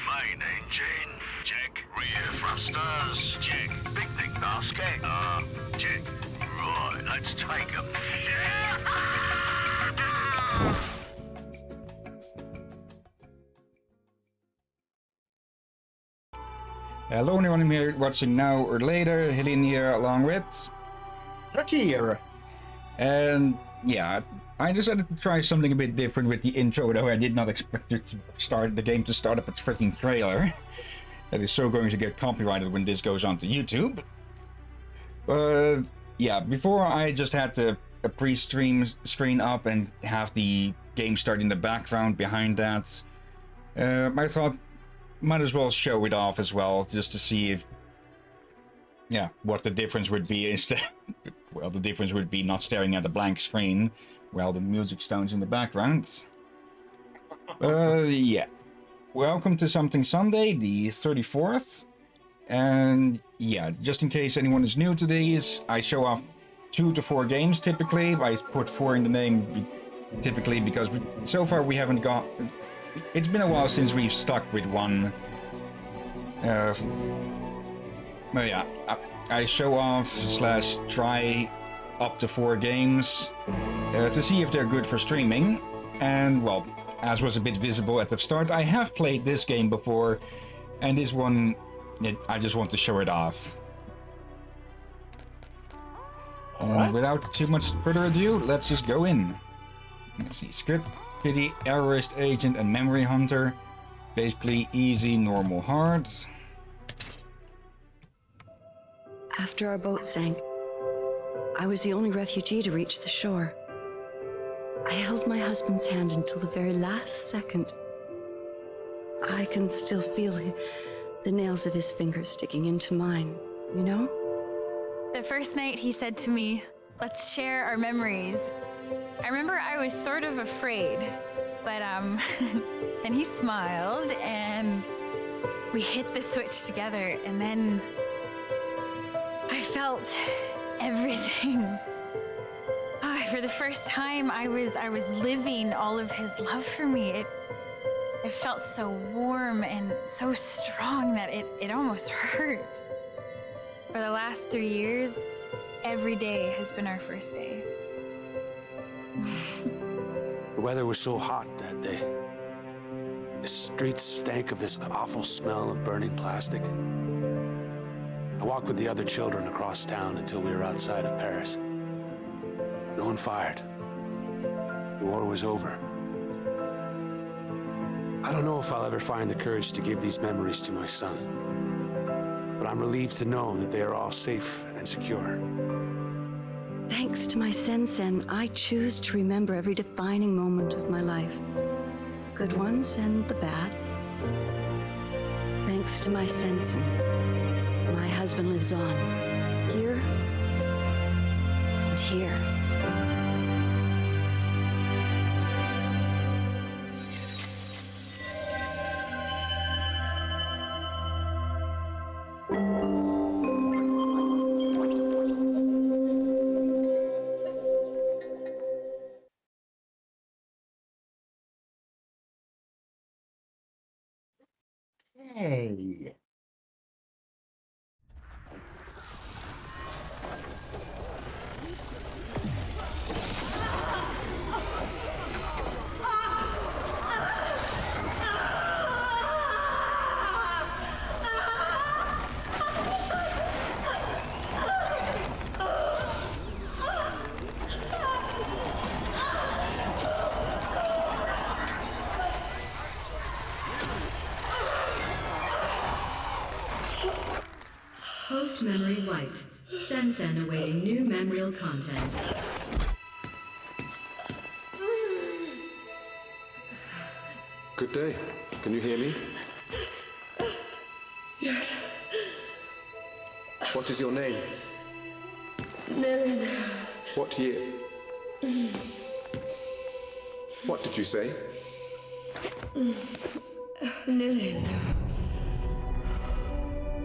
Main engine, check. Rear thrusters, check. Picnic basket, check. Right, let's take 'em. Hello anyone here watching now or later, Hillyan here along with Here. And yeah, I decided to try something a bit different with the intro, though I did not expect it to start the game to start up a freaking trailer. That is so going to get copyrighted when this goes onto YouTube. But yeah, before I just had a pre-stream screen up and have the game start in the background behind that. I thought might as well show it off as well, just to see if, yeah, what the difference would be instead. Well, the difference would be not staring at a blank screen while the music stones in the background. Yeah. Welcome to Something Sunday, the 34th. And yeah, just in case anyone is new to these, I show off 2 to 4 games typically. I put 4 in the name typically because so far we haven't got... It's been a while since we've stuck with one. But yeah, I show off / try up to 4 games to see if they're good for streaming. And well, as was a bit visible at the start, I have played this game before, and this one, I just want to show it off. And without too much further ado, let's just go in. Let's see, script, pity, terrorist agent, and memory hunter. Basically easy, normal, hard. After our boat sank, I was the only refugee to reach the shore. I held my husband's hand until the very last second. I can still feel the nails of his fingers sticking into mine, you know? The first night he said to me, "Let's share our memories." I remember I was sort of afraid, but and he smiled and we hit the switch together, and then I felt everything. For the first time, I was living all of his love for me. It felt so warm and so strong that it almost hurt. For the last 3 years, every day has been our first day. The weather was so hot that day. The streets stank of this awful smell of burning plastic. I walked with the other children across town until we were outside of Paris. No one fired. The war was over. I don't know if I'll ever find the courage to give these memories to my son, but I'm relieved to know that they are all safe and secure. Thanks to my Sen-Sen, I choose to remember every defining moment of my life. Good ones and the bad. Thanks to my Sen-Sen, my husband lives on. Here and here. Hey. Post memory wiped. Sen-Sen awaiting new memorial content. Good day. Can you hear me? Yes. What is your name? Nilin. What year? What did you say? Nilin.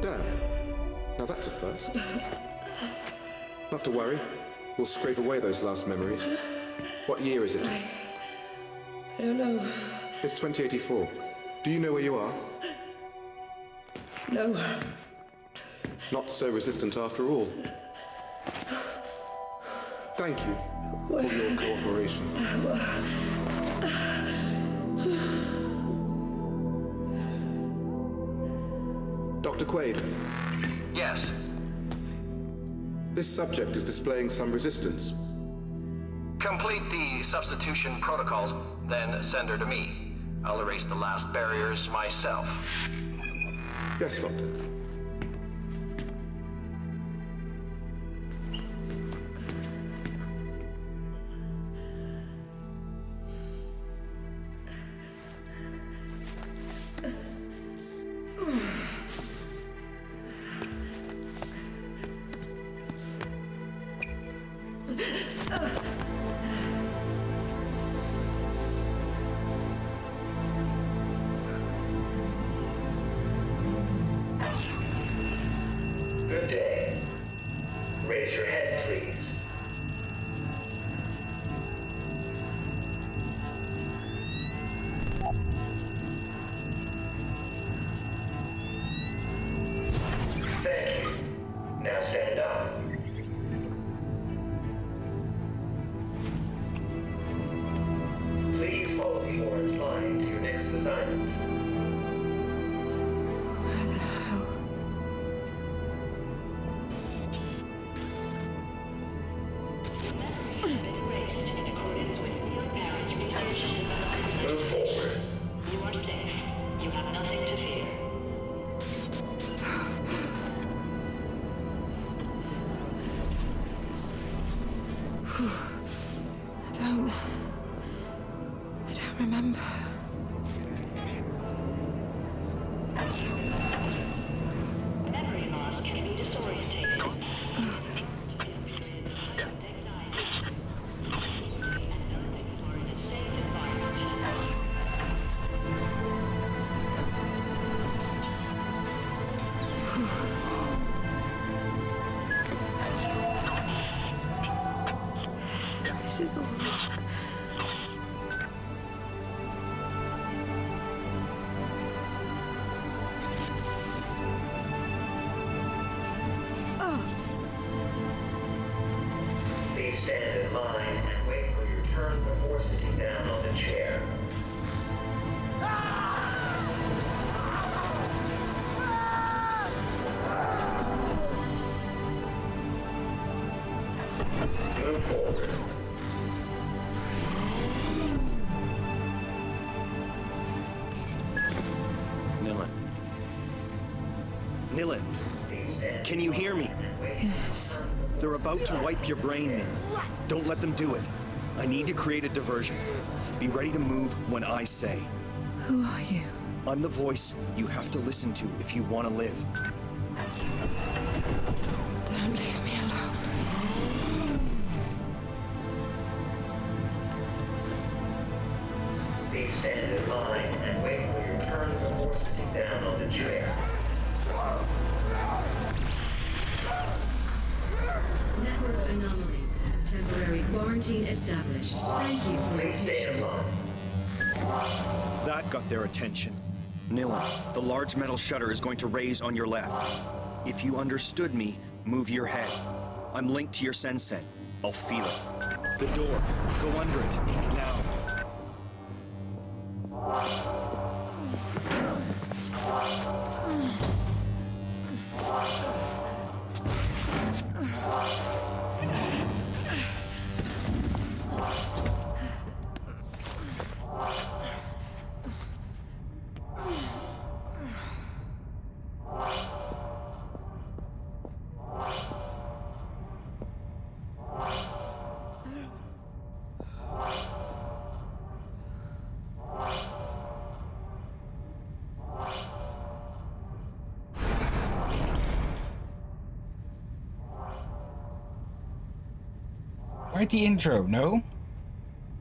Dan. Now that's a first. Not to worry. We'll scrape away those last memories. What year is it? I don't know. It's 2084. Do you know where you are? No. Not so resistant after all. Thank you for your cooperation. Dr. Quaid, Yes. this subject is displaying some resistance. Complete the substitution protocols, then send her to me. I'll erase the last barriers myself. Yes, Doctor. Good day. Raise your head, please. Thank you. Now stand up. Please follow the orange line to your next assignment. Move forward. You are safe. You have nothing to fear. I don't remember. Memory loss can be disorientating. This is all wrong. in line and wait for your turn before sitting down on the chair. Move forward. Nilin, can you hear me? Yes. They're about to wipe your brain, Nilin. Don't let them do it. I need to create a diversion. Be ready to move when I say. Who are you? I'm the voice you have to listen to if you want to live. Don't leave me alone. Please stand in line and wait for your turn before sitting down on the chair. Network anomaly. Temporary quarantine established. Thank you for your Please stay in patience. line. That got their attention. Nilin, the large metal shutter is going to raise on your left. If you understood me, move your head. I'm linked to your sensen. I'll feel it. The door. Go under it. Now. Quite the intro, no?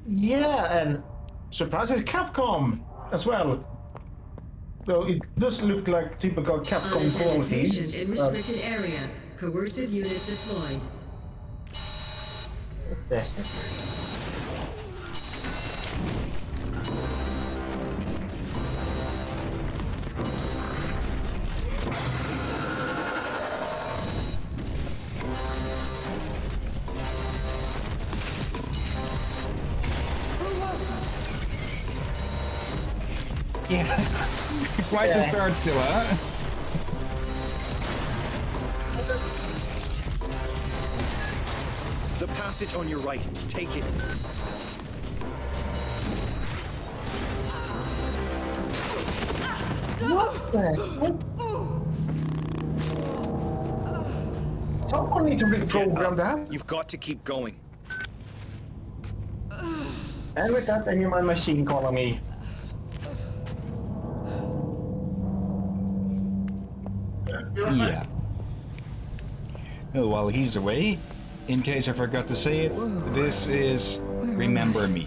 Yeah, and surprise, it's Capcom as well. So it does look like typical Capcom Unattended quality. patient in restricted area. Coercive unit deployed. Yeah. Quite the start still, huh? The passage on your right. Take it. What the heck? Someone need to reprogram that. You've got to keep going. And with that, I hear my machine calling me. Yeah. While he's away, in case I forgot to say it, this is Remember Me.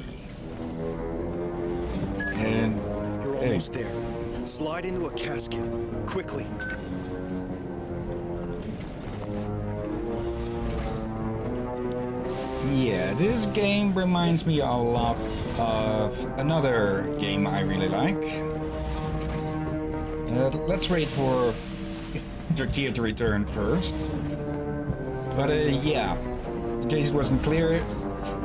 And You're almost there. Slide into a casket. Quickly. yeah, this game reminds me a lot of another game I really like. Let's wait for Turkey to return first. But yeah, in case it wasn't clear,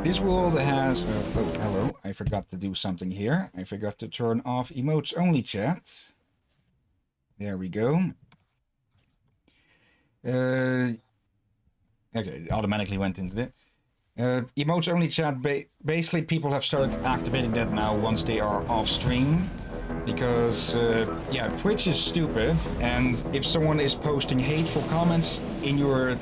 this world has... oh, hello, I forgot to do something here. I forgot to turn off emotes only chat. There we go. Okay, it automatically went into it. Emotes only chat, basically people have started activating that now once they are off stream. Because, yeah, Twitch is stupid, and if someone is posting hateful comments in your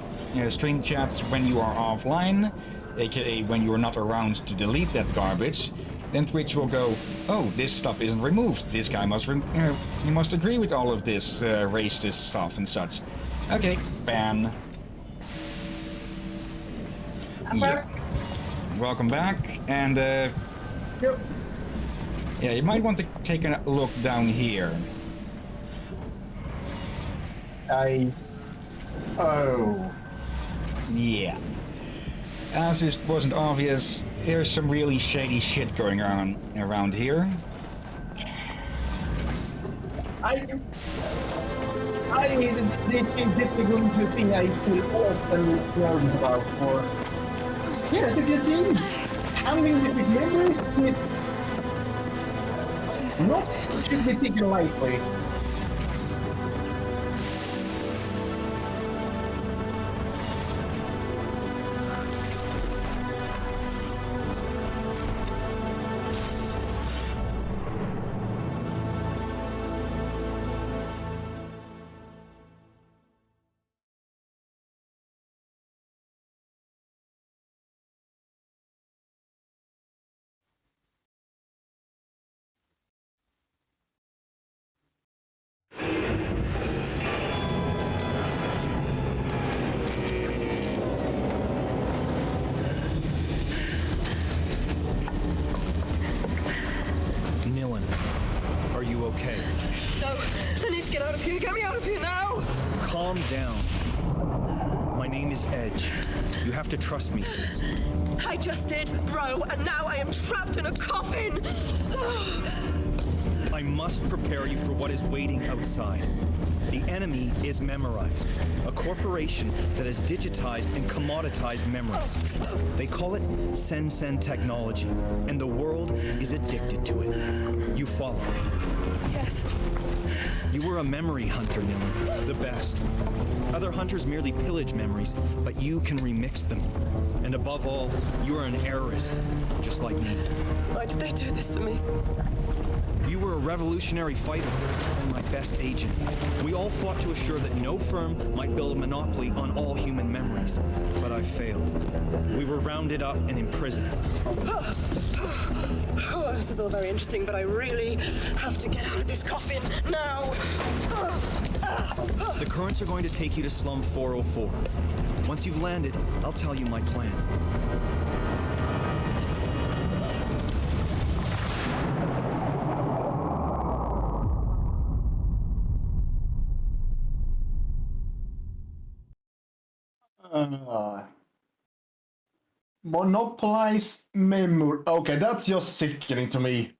stream chats when you are offline, aka when you are not around to delete that garbage, then Twitch will go, oh, this stuff isn't removed. This guy must, he must agree with all of this racist stuff and such. Okay, ban. Yeah. Welcome back, and Yep. yeah, you might want to take a look down here. Oh. Yeah. As it wasn't obvious, there's some really shady shit going on around here. This is definitely going to be a thing I feel often nervous about for Here's the good thing. Handling the big memories is not should be taken lightly. Nilin, are you okay? No, I need to get out of here. Get me out of here now! Calm down. My name is Edge. You have to trust me, sis. I just did, bro, and now I am trapped in a coffin! I must prepare you for what is waiting outside. The enemy is Memorize, a corporation that has digitized and commoditized memories. They call it Sen technology, and the world is addicted to it. You follow. Yes. You were a memory hunter, Nilin, the best. Other hunters merely pillage memories, but you can remix them. And above all, you are an errorist, just like me. Why did they do this to me? You were a revolutionary fighter and my best agent. We all fought to assure that no firm might build a monopoly on all human memories. But I failed. We were rounded up and imprisoned. Oh, this is all very interesting, but I really have to get out of this coffin now! The currents are going to take you to Slum 404. Once you've landed, I'll tell you my plan. Monopolize memory. Okay, that's just sickening to me.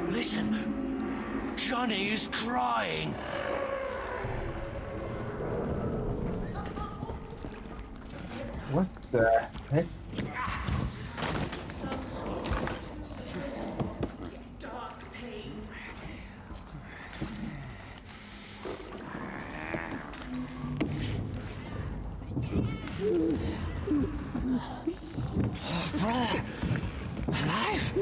Listen, Johnny is crying. What the heck? Brother, alive?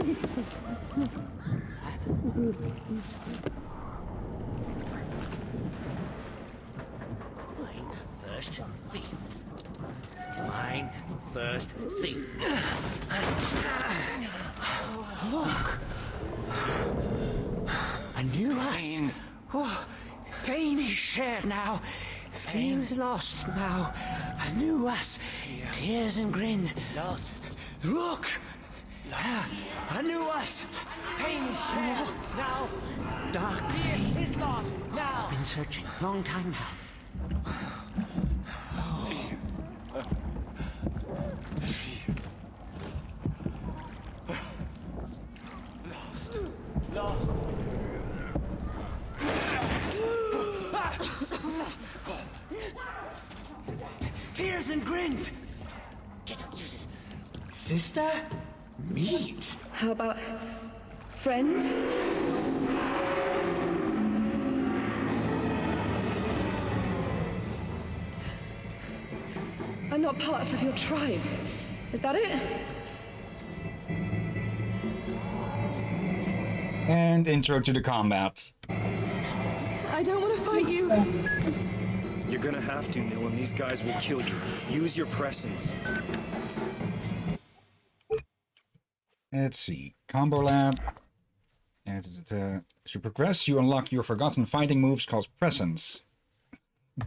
Mine first thief. Mine first thief. Look. I knew us. Oh, pain is shared now. Feelings lost now. I knew us. Tears and grins. Lost. Look. Lost. I knew us. Pain is shared now. Dark fear is lost now. Been searching a long time now. Fear. Fear. Lost. Lost. Tears and grins. Sister? Meet. How about friend? I'm not part of your tribe. Is that it? And intro to the combat. I don't want to fight you. You're gonna have to, Nilin. These guys will kill you. Use your presence. Let's see. Combo lab. And as you progress, you unlock your forgotten fighting moves called presence. The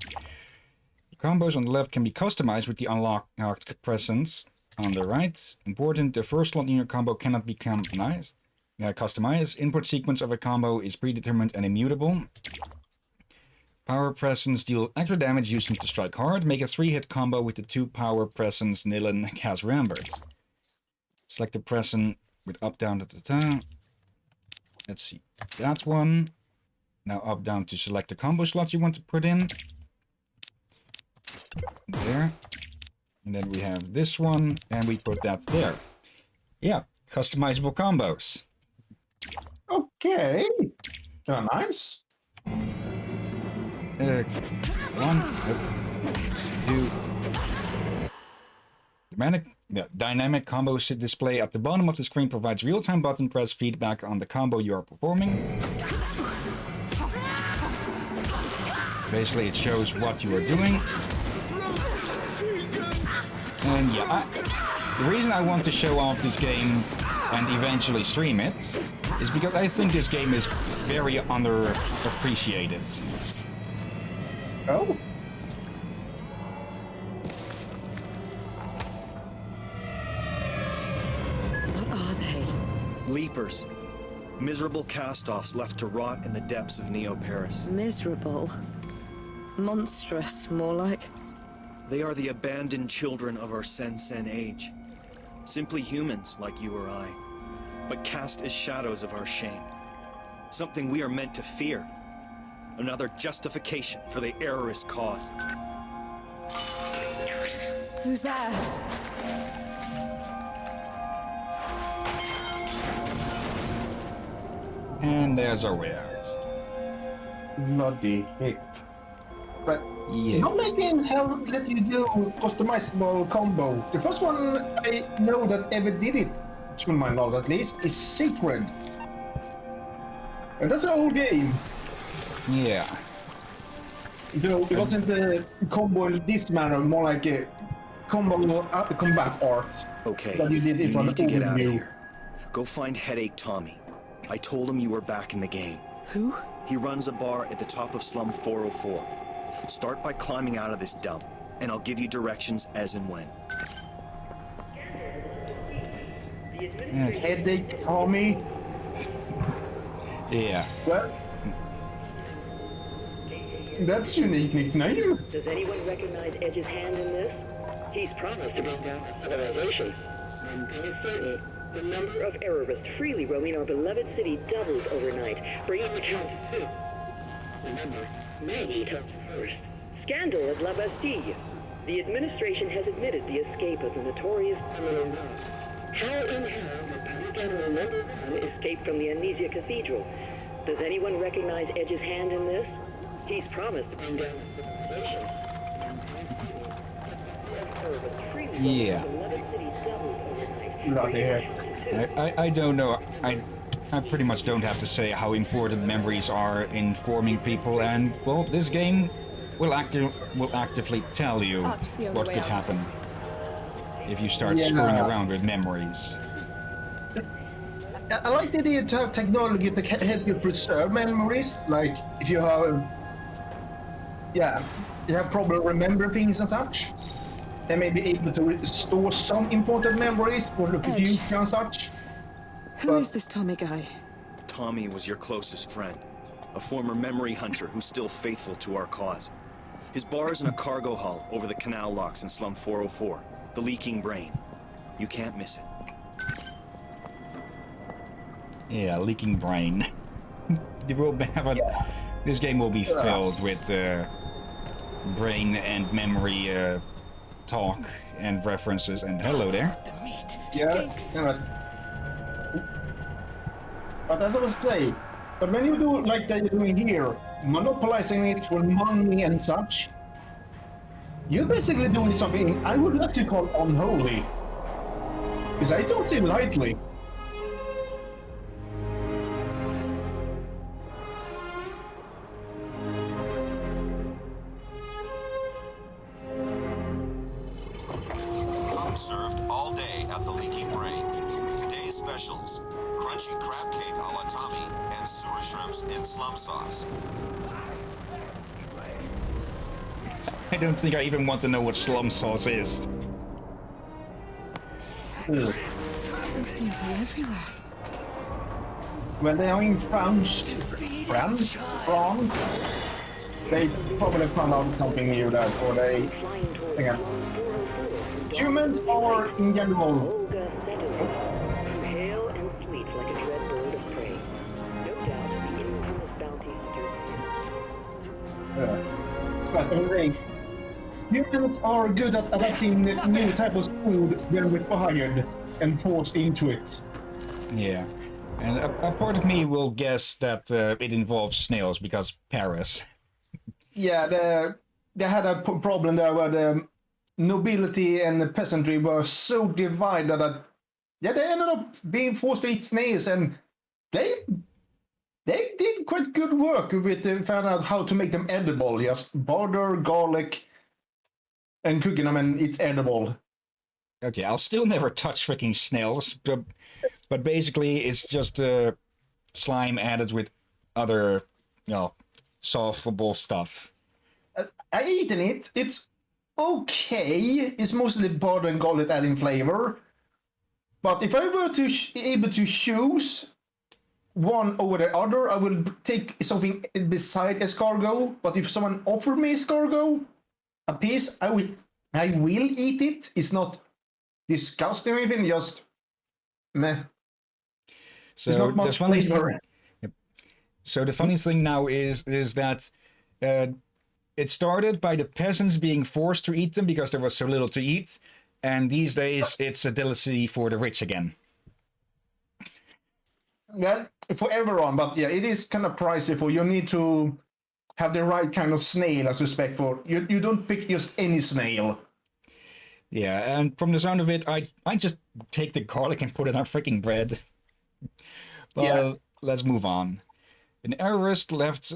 combos on the left can be customized with the unlocked presence on the right. Important, the first slot in your combo cannot become nice. Customize. Input sequence of a combo is predetermined and immutable. Power Presence deal extra damage using to strike hard. Make a 3-hit combo with the 2 Power Presence Nilin Kaz Rambert. Select the present with up down at the top. Let's see. That one. Now up down to select the combo slots you want to put in. There. And then we have this one, and we put that there. Yeah, customizable combos. Okay. Nice. 1, 2. Dynamic combo display at the bottom of the screen provides real-time button press feedback on the combo you are performing. Basically, it shows what you are doing. And yeah, the reason I want to show off this game and eventually stream it is because I think this game is very underappreciated. Oh. What are they? Leapers. Miserable cast-offs left to rot in the depths of Neo-Paris. Miserable. Monstrous, more like. They are the abandoned children of our Sen age. Simply humans like you or I, but cast as shadows of our shame. Something we are meant to fear. Another justification for the errorist cause. Who's there? And there's our wares. Bloody heck. But Yeah. not many games have let you do customizable combo. The first one I know that ever did it, to my knowledge at least, is Sacred. And that's an old game. Yeah. Though it wasn't a combo in this manner, more like a combo combat art. Okay, That you did it you on need to get out of overview. here. Go find Headache Tommy. I told him you were back in the game. Who? He runs a bar at the top of Slum 404. Start by climbing out of this dump, and I'll give you directions as and when. Headache Tommy. Yeah. Well, that's a unique nickname. Does anyone recognize Edge's hand in this? He's promised to bring down our civilization. One thing is certain, the number of errorists freely roaming our beloved city doubled overnight, bringing the count to 2. Remember, Maggie talked first. Scandal at La Bastille. The administration has admitted the escape of the notorious criminal Reus. How in hell did public animal number 1 escape from the Amnesia Cathedral? Does anyone recognize Edge's hand in this? He's promised to bring down our civilization. Yeah. Bloody heck. I don't know. I pretty much don't have to say how important memories are in forming people, and well, this game will actively tell you Up's the only what way could out. happen if you start Yeah. screwing around with memories. I like the idea to have technology to help you preserve memories. Like if you have, you have problem remembering things and such, and maybe able to restore some important memories for the future and such. Who is this Tommy guy? Tommy was your closest friend, a former memory hunter who's still faithful to our cause. His bar is in a cargo hull over the canal locks in Slum 404, the Leaking Brain. You can't miss it. Yeah, leaking brain. This game will be filled with brain and memory talk and references. And hello there. Yeah. But as I was saying, but when you do like that you're doing here, monopolizing it for money and such, you're basically doing something I would like to call unholy. Because I don't see lightly. Food served all day at the Leaky Brain. Today's specials: crunchy crab cake a la Tommy and sewer shrimps in slum sauce. I don't think I even want to know what slum sauce is. These things are everywhere. when they are in France, they probably found out something new there, or they... Again, humans are in general... Olga Settlement, from hail and sleet like a dread bird of prey. No doubt the infamous bounty hunter. But anyway, humans are good at adapting new types of food when required and forced into it. Yeah. And a part of me will guess that it involves snails, because Paris. Yeah, they had a problem there where the nobility and the peasantry were so divided that they ended up being forced to eat snails, and they did quite good work with finding out how to make them edible. Just butter, garlic, and cooking them, and it's edible. Okay, I'll still never touch freaking snails, but basically it's just slime added with other, solvable stuff. I eaten it. It's okay. It's mostly butter and garlic adding flavor. But if I were to able to choose one over the other, I will take something beside escargot. But if someone offered me escargot, a piece, I will eat it. It's not disgusting or anything, just meh. So it's not much flavor. So the funny thing now is that it started by the peasants being forced to eat them because there was so little to eat, and these days it's a delicacy for the rich again. Yeah, for everyone, but yeah, it is kind of pricey. For you need to have the right kind of snail, I suspect. For you don't pick just any snail. Yeah, and from the sound of it, I just take the garlic and put it on freaking bread. But Yeah. let's move on. An errorist left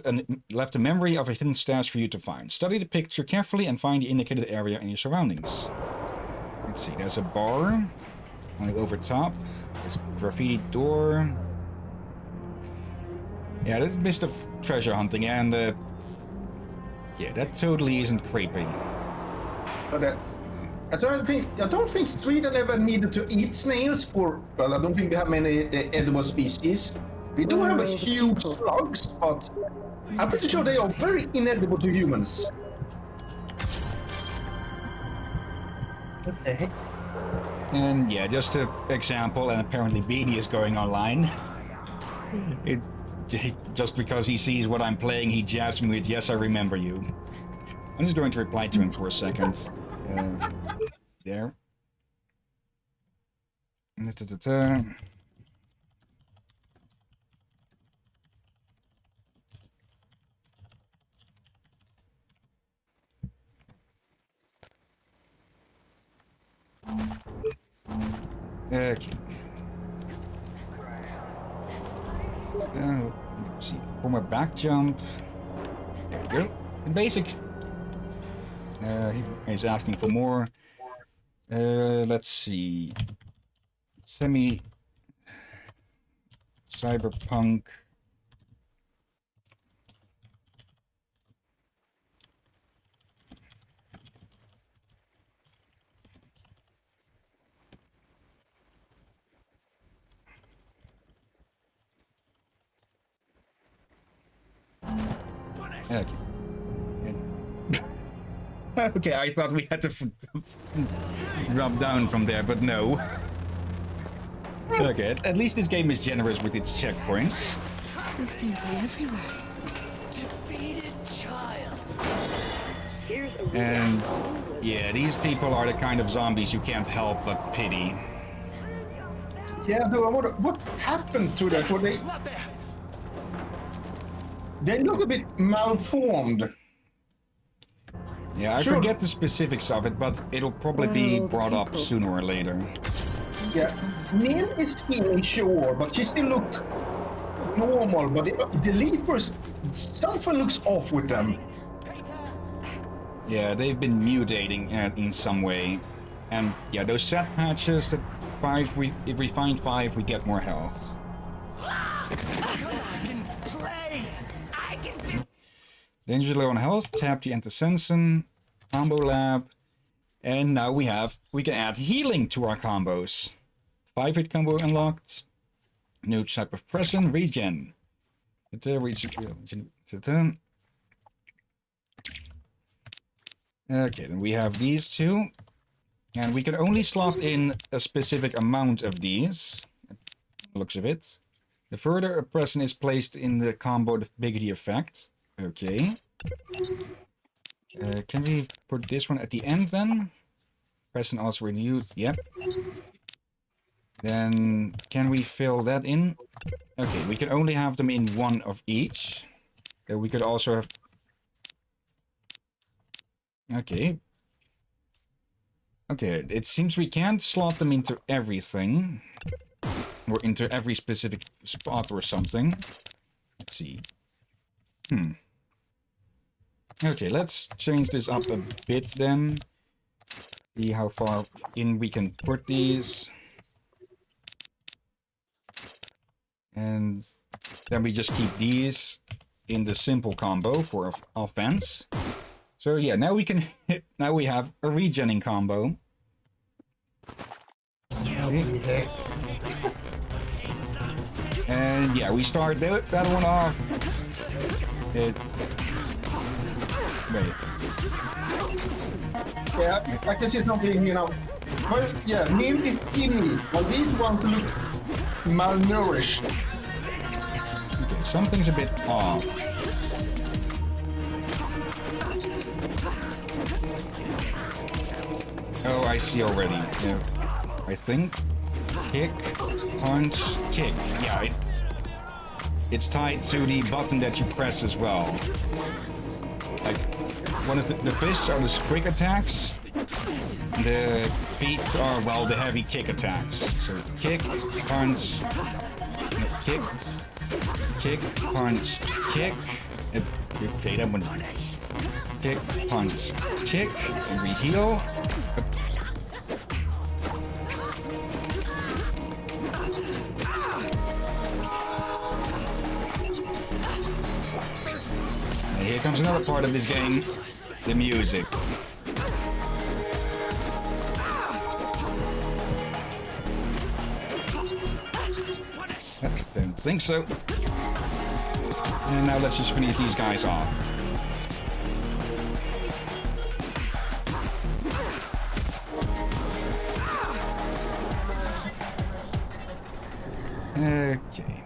a memory of a hidden stash for you to find. Study the picture carefully and find the indicated area in your surroundings. Let's see, there's a bar on the over top. There's a graffiti door. Yeah, that's a bit of treasure hunting, and yeah, that totally isn't creepy. But I don't think Sweden ever needed to eat snails for. Well, I don't think we have many edible species. We do have a huge slugs, but I'm pretty sure they are very inedible to humans. What the heck? And yeah, just an example, and apparently Beanie is going online. Just because he sees what I'm playing, he jabs me with, "Yes, I remember you." I'm just going to reply to him for a second. There. Okay. Let's see, for my back jump. There we go. In basic. He's asking for more. Let's see. Cyberpunk. Okay. Okay, I thought we had to drop down from there, but no. Okay, at least this game is generous with its checkpoints. These things are everywhere. Defeated child. And yeah, these people are the kind of zombies you can't help but pity. Yeah, what happened to that? They look a bit malformed. Yeah, I forget the specifics of it, but it'll probably be brought up sooner or later. Yeah, Neil is skinny, sure, but she still look normal. But the leapers, something looks off with them. Yeah, they've been mutating in some way. And yeah, those set patches, that if we find 5, we get more health. Danger low on health, tap the Enter-Sensen, Combo Lab, and now we can add healing to our combos. 5-hit combo unlocked. New type of present, regen. Okay, then we have these two. And we can only slot in a specific amount of these. Looks of it. The further a present is placed in the combo, the bigger the effect. Okay. Can we put this one at the end then? Present also renewed. Yep. Then can we fill that in? Okay, we can only have them in one of each. We could also have... Okay. Okay, it seems we can't slot them into everything. Or into every specific spot or something. Let's see. Okay, let's change this up a bit then. See how far in we can put these. And then we just keep these in the simple combo for offense. So yeah, now we can now we have a regening combo. Okay. And yeah, we start that one off. Wait. Yeah, I can see something here now. Well, yeah, Nim is skinny, while these ones look malnourished. Okay, something's a bit off. Oh, I see already. Yeah, I think. Kick, punch, kick. Yeah, it's tied to the button that you press as well. Like, one of the fists are the sprig attacks. The feet are, well, the heavy kick attacks. So kick, punch, kick, kick, punch, kick. Okay, that one. Kick, punch, kick, and we heal. And here comes another part of this game, the music. Don't think so. And now let's just finish these guys off. Okay.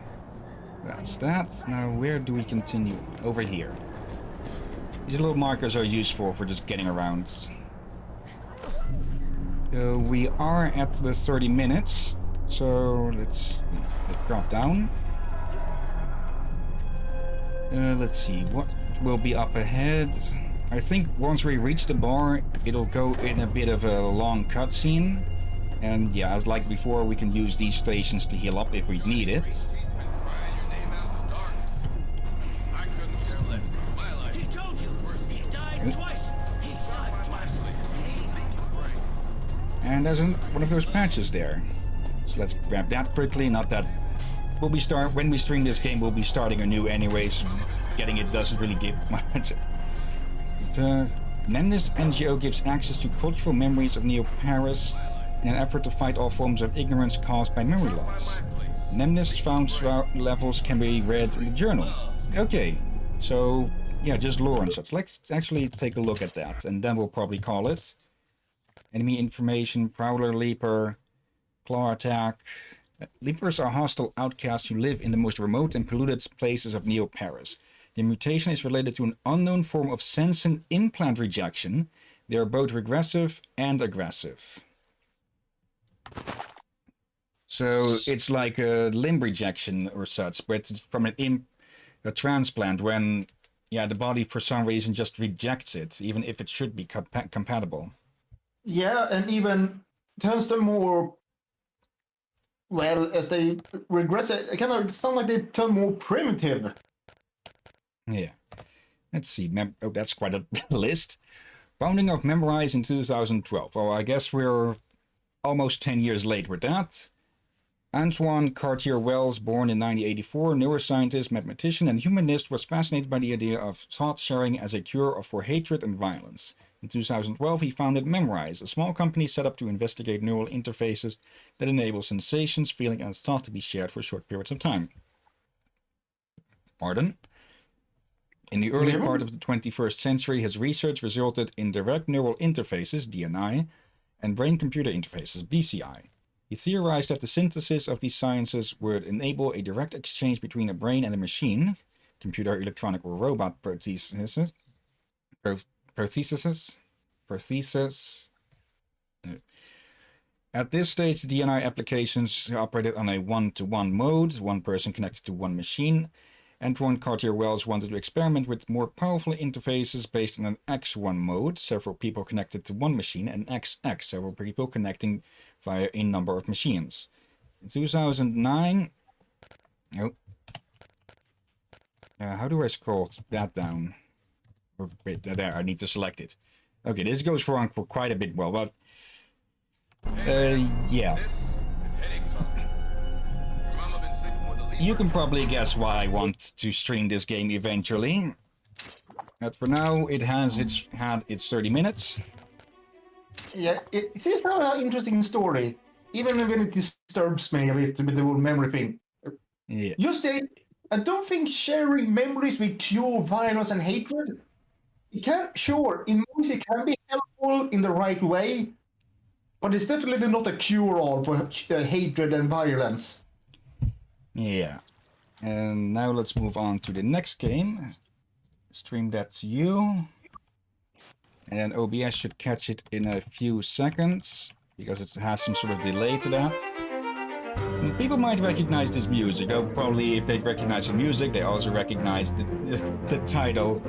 That's that. Now where do we continue? Over here. These little markers are useful for just getting around. We are at the 30 minutes. So let's drop down. Let's see, what will be up ahead? I think once we reach the bar, it'll go in a bit of a long cutscene. And yeah, as like before, we can use these stations to heal up if we need it. And there's one of those patches there. So let's grab that quickly. Not that when we stream this game, we'll be starting anew anyways. Getting it doesn't really give much. The Nemnist NGO gives access to cultural memories of Neo-Paris in an effort to fight all forms of ignorance caused by memory loss. Nemnist found levels can be read in the journal. Okay, so yeah, just lore and such. Let's actually take a look at that, and then we'll probably call it. Enemy information, Prowler, Leaper, Claw attack. Leapers are hostile outcasts who live in the most remote and polluted places of Neo-Paris. The mutation is related to an unknown form of sensen implant rejection. They are both regressive and aggressive. So it's like a limb rejection or such, but it's from a transplant when, yeah, the body for some reason just rejects it, even if it should be compatible. Yeah, and even turns them more, well, as they regress, it kind of sound like they turn more primitive. Yeah. Let's see. Oh, that's quite a list. Founding of Memorize in 2012. Well, I guess we're almost 10 years late with that. Antoine Cartier-Wells, born in 1984, neuroscientist, mathematician, and humanist, was fascinated by the idea of thought sharing as a cure for hatred and violence. In 2012, he founded Memrise, a small company set up to investigate neural interfaces that enable sensations, feeling, and thought to be shared for short periods of time. Pardon? In the early part of the 21st century, his research resulted in direct neural interfaces, DNI, and brain-computer interfaces, BCI. He theorized that the synthesis of these sciences would enable a direct exchange between a brain and a machine, computer, electronic, or robot prosthesis. At this stage, DNI applications operated on a one-to-one mode, one person connected to one machine. Antoine Cartier-Wells wanted to experiment with more powerful interfaces based on an X1 mode, several people connected to one machine, and XX, several people connecting via a number of machines. In 2009... Oh. How do I scroll that down? Wait, there, I need to select it. Okay, this goes wrong for quite a bit well, but... yeah. You can probably guess why I want to stream this game eventually. But for now, it has had its 30 minutes. Yeah, it seems to have an interesting story, even when it disturbs me a bit with the whole memory thing. Yeah. I don't think sharing memories with cure violence and hatred. Sure, in movies it can be helpful in the right way, but it's definitely not a cure-all for hatred and violence. Yeah. And now let's move on to the next game. Stream that to you. And OBS should catch it in a few seconds, because it has some sort of delay to that. And people might recognize this music, though probably if they recognize the music, they also recognize the title.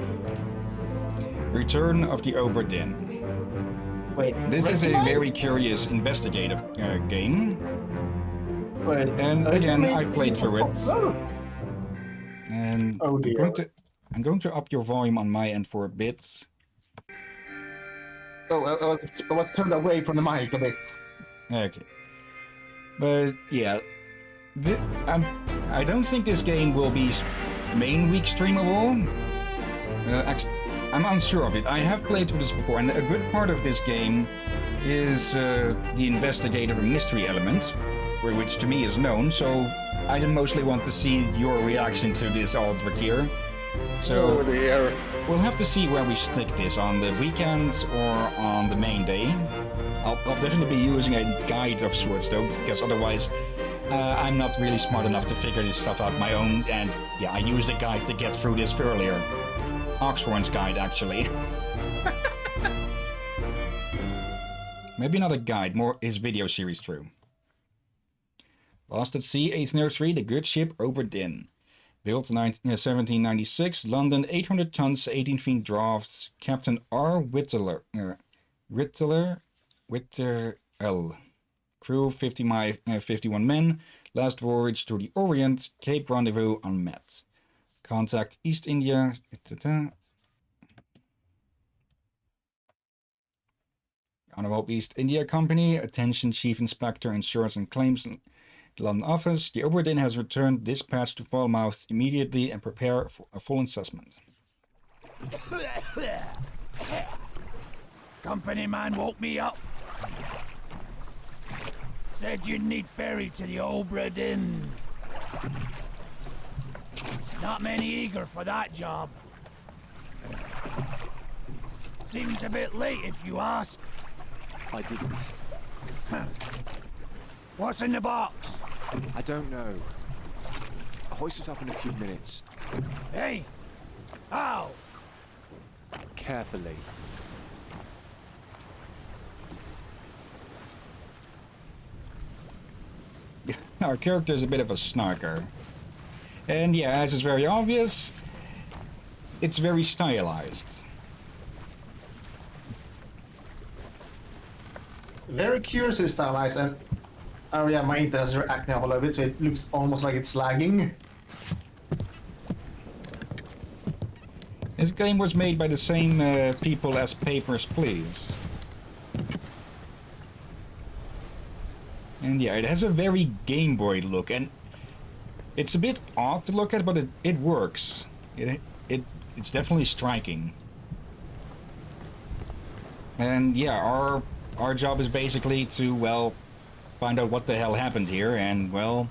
Return of the Obra Dinn. Wait, this is a very curious investigative game. Wait, and again, I've played through it. And I'm going to up your volume on my end for a bit. Oh, I was turned away from the mic a bit. Okay. But yeah, I don't think this game will be main week streamable. Actually, I'm unsure of it. I have played through this before, and a good part of this game is the investigative and mystery element, which to me is known, so I mostly want to see your reaction to this, Aldrich here. So we'll have to see where we stick this, on the weekend or on the main day. I'll definitely be using a guide of sorts though, because otherwise I'm not really smart enough to figure this stuff out on my own, and yeah, I used a guide to get through this earlier. Oxhorn's guide, actually. Maybe not a guide, more his video series through. Lost at Sea, 8th Nursery, the good ship Obra Dinn. Built in 1796, London, 800 tons, 18 feet draughts. Captain R. Whittler. Crew, 51 men. Last voyage to the Orient. Cape Rendezvous unmet. Contact East India. Honorable East India Company. Attention Chief Inspector, Insurance and Claims London office. The Obra Dinn has returned dispatch to Falmouth immediately and prepare for a full assessment. Company man woke me up. Said you'd need ferry to the Obra Dinn. Not many eager for that job. Seems a bit late if you ask. I didn't. What's in the box? I don't know. I'll hoist it up in a few minutes. Hey! How? Carefully. Our character is a bit of a snarker. And yeah, as is very obvious, it's very stylized. Very curiously stylized, and oh yeah, my internet is reacting all of it, so it looks almost like it's lagging. This game was made by the same people as Papers, Please. And yeah, it has a very Game Boy look, and it's a bit odd to look at, but it works. It's definitely striking. And yeah, our job is basically to, well, find out what the hell happened here, and, well,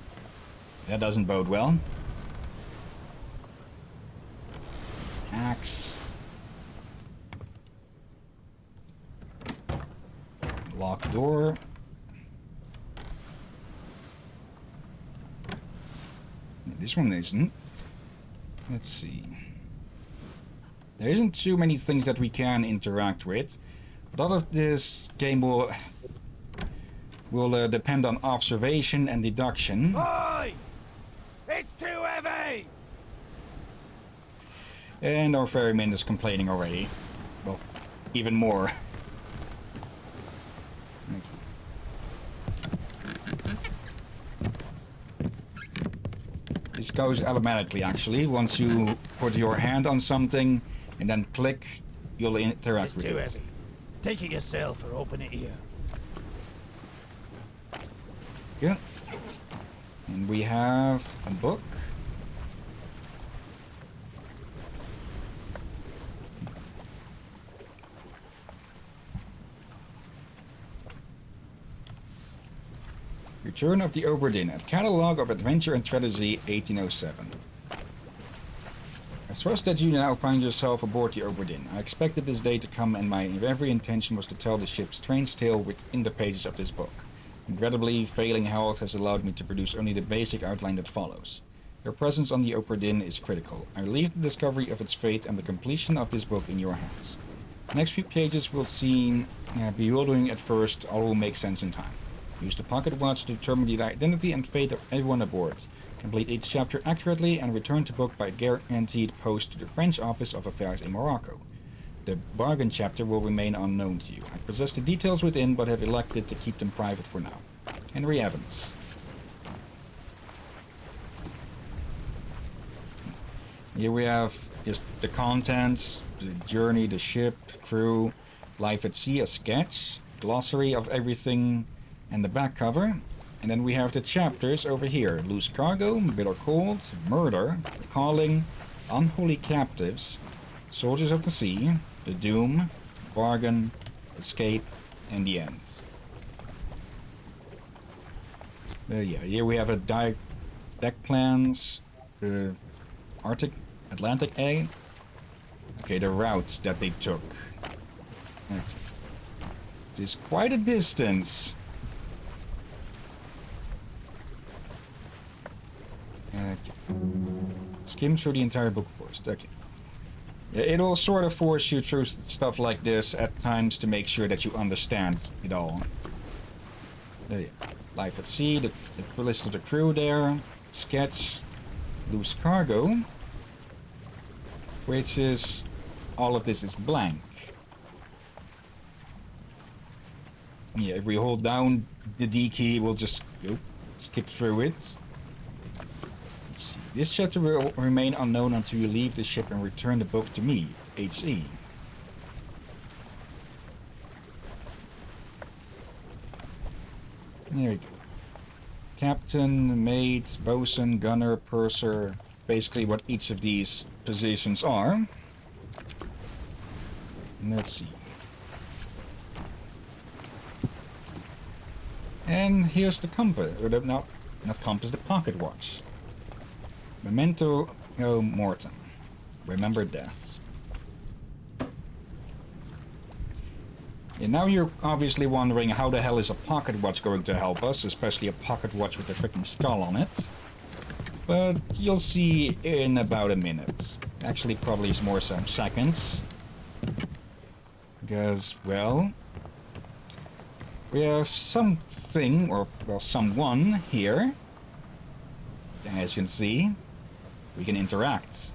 that doesn't bode well. Axe. Locked door. This one isn't. Let's see. There isn't too many things that we can interact with. A lot of this game will depend on observation and deduction. Oi! It's too heavy! And our ferryman is complaining already. Well, even more. This goes automatically, actually. Once you put your hand on something and then click, you'll interact with it. It's too heavy. Take it yourself or open it here. Yeah. And we have a book. Return of the Obra Dinn, a catalogue of adventure and strategy, 1807. I trust that you now find yourself aboard the Obra Dinn. I expected this day to come, and my every intention was to tell the ship's strange tale within the pages of this book. Regrettably, failing health has allowed me to produce only the basic outline that follows. Your presence on the Obra Dinn is critical. I leave the discovery of its fate and the completion of this book in your hands. The next few pages will seem bewildering at first, all will make sense in time. Use the pocket watch to determine the identity and fate of everyone aboard. Complete each chapter accurately and return the book by guaranteed post to the French Office of Affairs in Morocco. The bargain chapter will remain unknown to you. I possess the details within, but have elected to keep them private for now. Henry Evans. Here we have just the contents, the journey, the ship, crew, life at sea, a sketch, glossary of everything, and the back cover. And then we have the chapters over here: Loose Cargo, Bitter Cold, Murder, Calling, Unholy Captives, Soldiers of the Sea, The Doom, Bargain, Escape, and the End. Yeah, here we have a deck plans, the Atlantic A. Okay, the routes that they took. Okay. It is quite a distance. Okay. Skim through the entire book first. Okay. It'll sort of force you through stuff like this at times to make sure that you understand it all. There you go. Life at sea, the list of the crew there. Sketch. Loose Cargo. Which is... all of this is blank. Yeah, if we hold down the D key, we'll just skip through it. This chapter will remain unknown until you leave the ship and return the book to me, H.E. There we go. Captain, mate, bosun, gunner, purser. Basically what each of these positions are. Let's see. And here's the compass, or the, not compass, the pocket watch. Memento mortem. Remember death. And now you're obviously wondering how the hell is a pocket watch going to help us, especially a pocket watch with a freaking skull on it. But you'll see in about a minute. Actually, probably more some seconds. Because, well, we have something, or, well, someone here. As you can see, we can interact.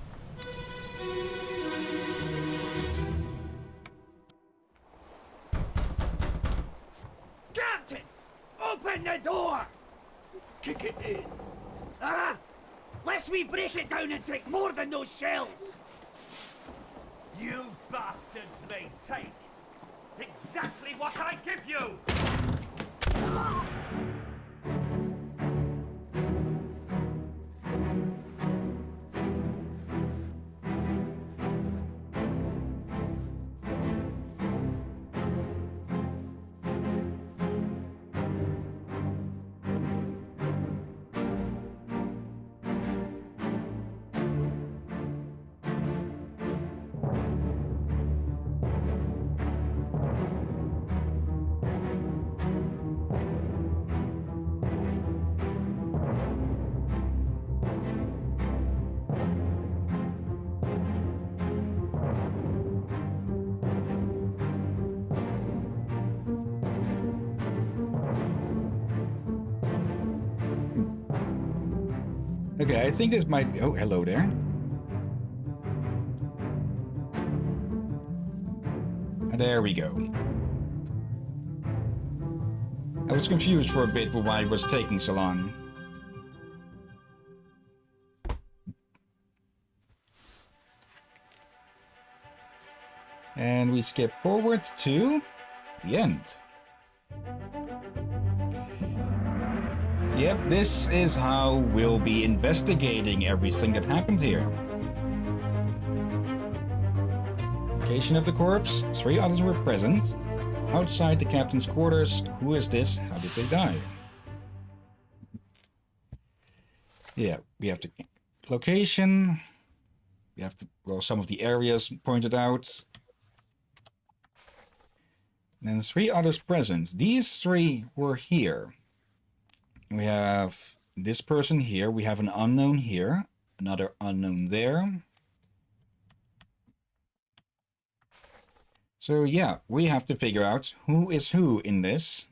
Captain! Open the door! Kick it in. Ah! Lest we break it down and take more than those shells! You bastards may take exactly what I give you! Okay, I think this might be... Oh, hello there. There we go. I was confused for a bit with why it was taking so long. And we skip forward to the end. Yep, this is how we'll be investigating everything that happened here. Location of the corpse, 3 others were present. Outside the captain's quarters, who is this? How did they die? Yeah, we have the location. We have some of the areas pointed out. And 3 others present. These 3 were here. We have this person here. We have an unknown here. Another unknown there. So yeah, we have to figure out who is who in this.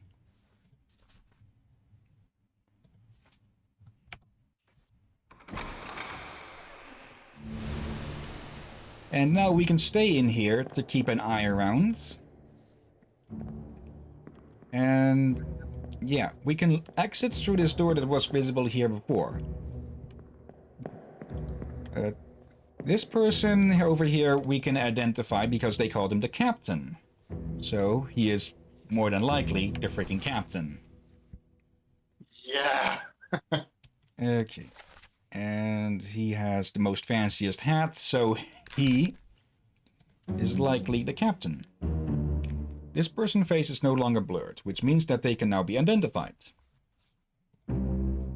And now we can stay in here to keep an eye around. And yeah, we can exit through this door that was visible here before. This person over here we can identify because they called him the captain. So he is more than likely the freaking captain. Yeah. Okay. And he has the most fanciest hat, so he is likely the captain. This person's face is no longer blurred, which means that they can now be identified.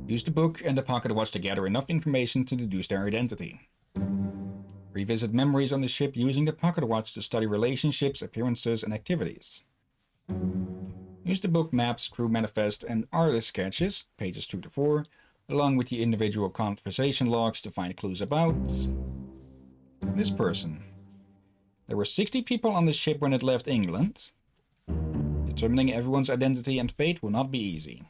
Use the book and the pocket watch to gather enough information to deduce their identity. Revisit memories on the ship using the pocket watch to study relationships, appearances, and activities. Use the book maps, crew manifest, and artist sketches, pages 2 to 4, along with the individual conversation logs to find clues about this person. There were 60 people on the ship when it left England. Determining everyone's identity and fate will not be easy.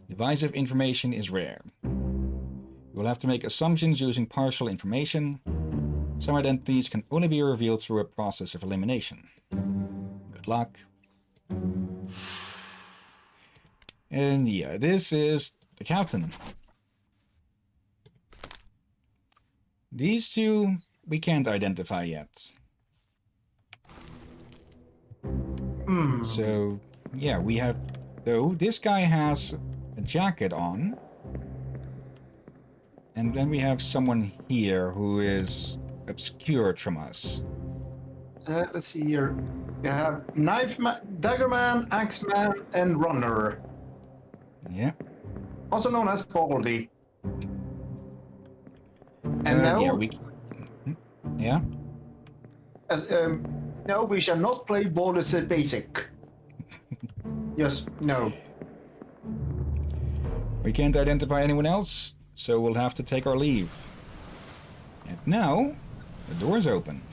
Divisive information is rare. You will have to make assumptions using partial information. Some identities can only be revealed through a process of elimination. Good luck. And yeah, this is the captain. These 2 we can't identify yet. So yeah, we have... Though this guy has a jacket on. And then we have someone here who is obscured from us. Let's see here. We have Knife Man, Dagger Man, Axe Man, and Runner. Yeah. Also known as Baldy. And now... Yeah? As, no, we shall not play Baldy as a basic. Yes, no. We can't identify anyone else, so we'll have to take our leave. And now, the door's open.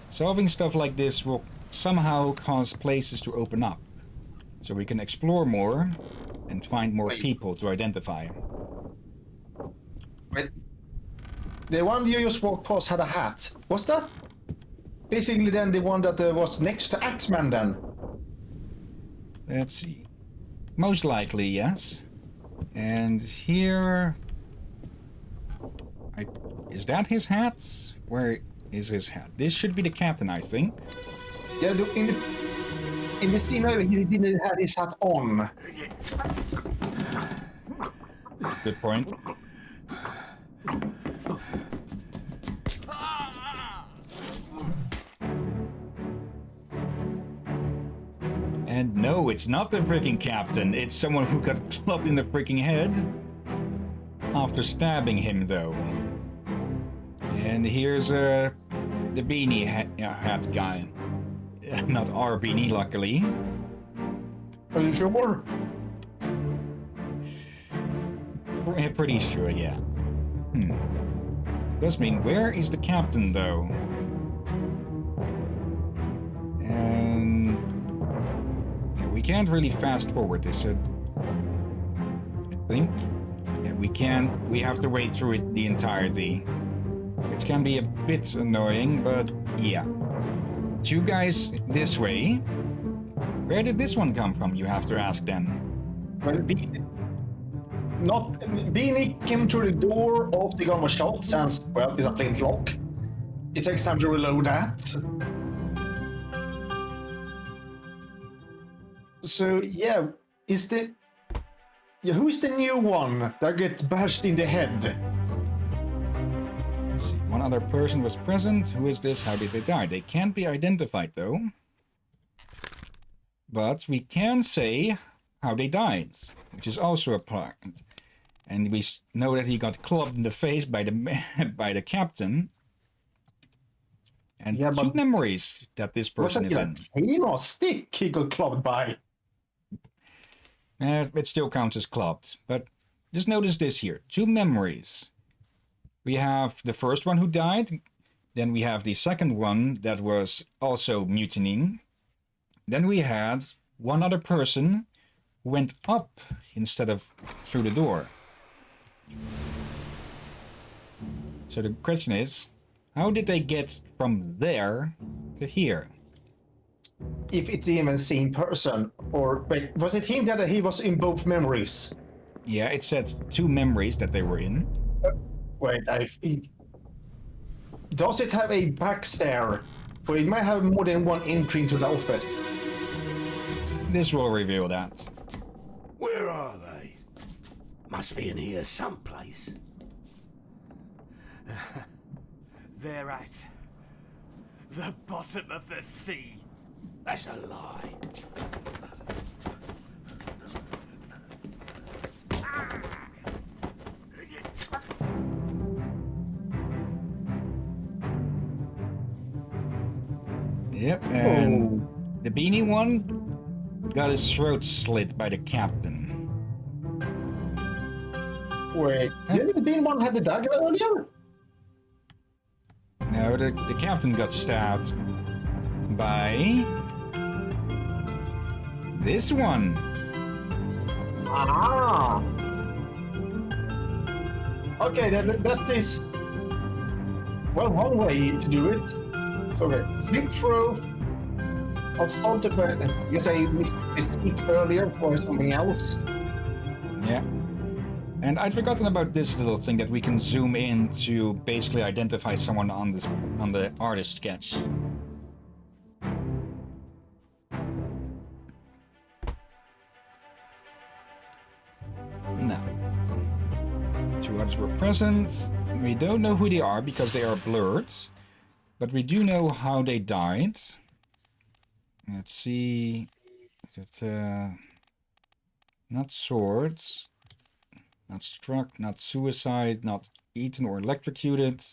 Solving stuff like this will somehow cause places to open up, so we can explore more and find more people to identify. Wait. The one you just walked past had a hat. What's that? Basically then the one that was next to Axeman then? Let's see. Most likely, yes. And here... Is that his hat? Where is his hat? This should be the captain, I think. Yeah, in the scene earlier, he didn't have his hat on. Good point. And no, it's not the freaking captain. It's someone who got clubbed in the freaking head. After stabbing him, though. And here's the beanie hat guy. Not our beanie, luckily. Are you sure? Pretty sure, yeah. Does mean, where is the captain, though? And... yeah, we can't really fast forward this, I think. Yeah, we have to wait through it the entirety. Which can be a bit annoying, but yeah. 2 guys this way. Where did this one come from, you have to ask then? Well, Beanie came through the door of the gun was shot, since, well, it's a flintlock. It takes time to reload that. So, yeah, who is the new one that gets bashed in the head? Let's see. One other person was present. Who is this? How did they die? They can't be identified, though. But we can say how they died, which is also a part. And we know that he got clubbed in the face by the captain. And yeah, 2 memories that this person is in. Cane or stick he got clubbed by? It still counts as clubbed. But just notice this here. 2 memories. We have the first one who died. Then we have the second one that was also mutinying. Then we had one other person who went up instead of through the door. So the question is, how did they get from there to here? If it's even same person, or wait, was it him that he was in both memories? Yeah, it said 2 memories that they were in. Wait, does it have a back stair? For it might have more than one entry into the office. This will reveal that. Where are they? Must be in here someplace. They're at the bottom of the sea. That's a lie. Yep, and the beanie one got his throat slit by the captain. Wait, didn't the beanie one have the dagger earlier? No, the captain got stabbed by this one. Ah. Okay, that is, well, one way to do it. So, okay, slip through. I'll start the, I guess I missed this speak earlier for something else. Yeah. And I'd forgotten about this little thing that we can zoom in to basically identify someone on the artist sketch. Now, 2 others were present. We don't know who they are because they are blurred, but we do know how they died. Let's see. Is it, not swords. Not struck, not suicide, not eaten or electrocuted.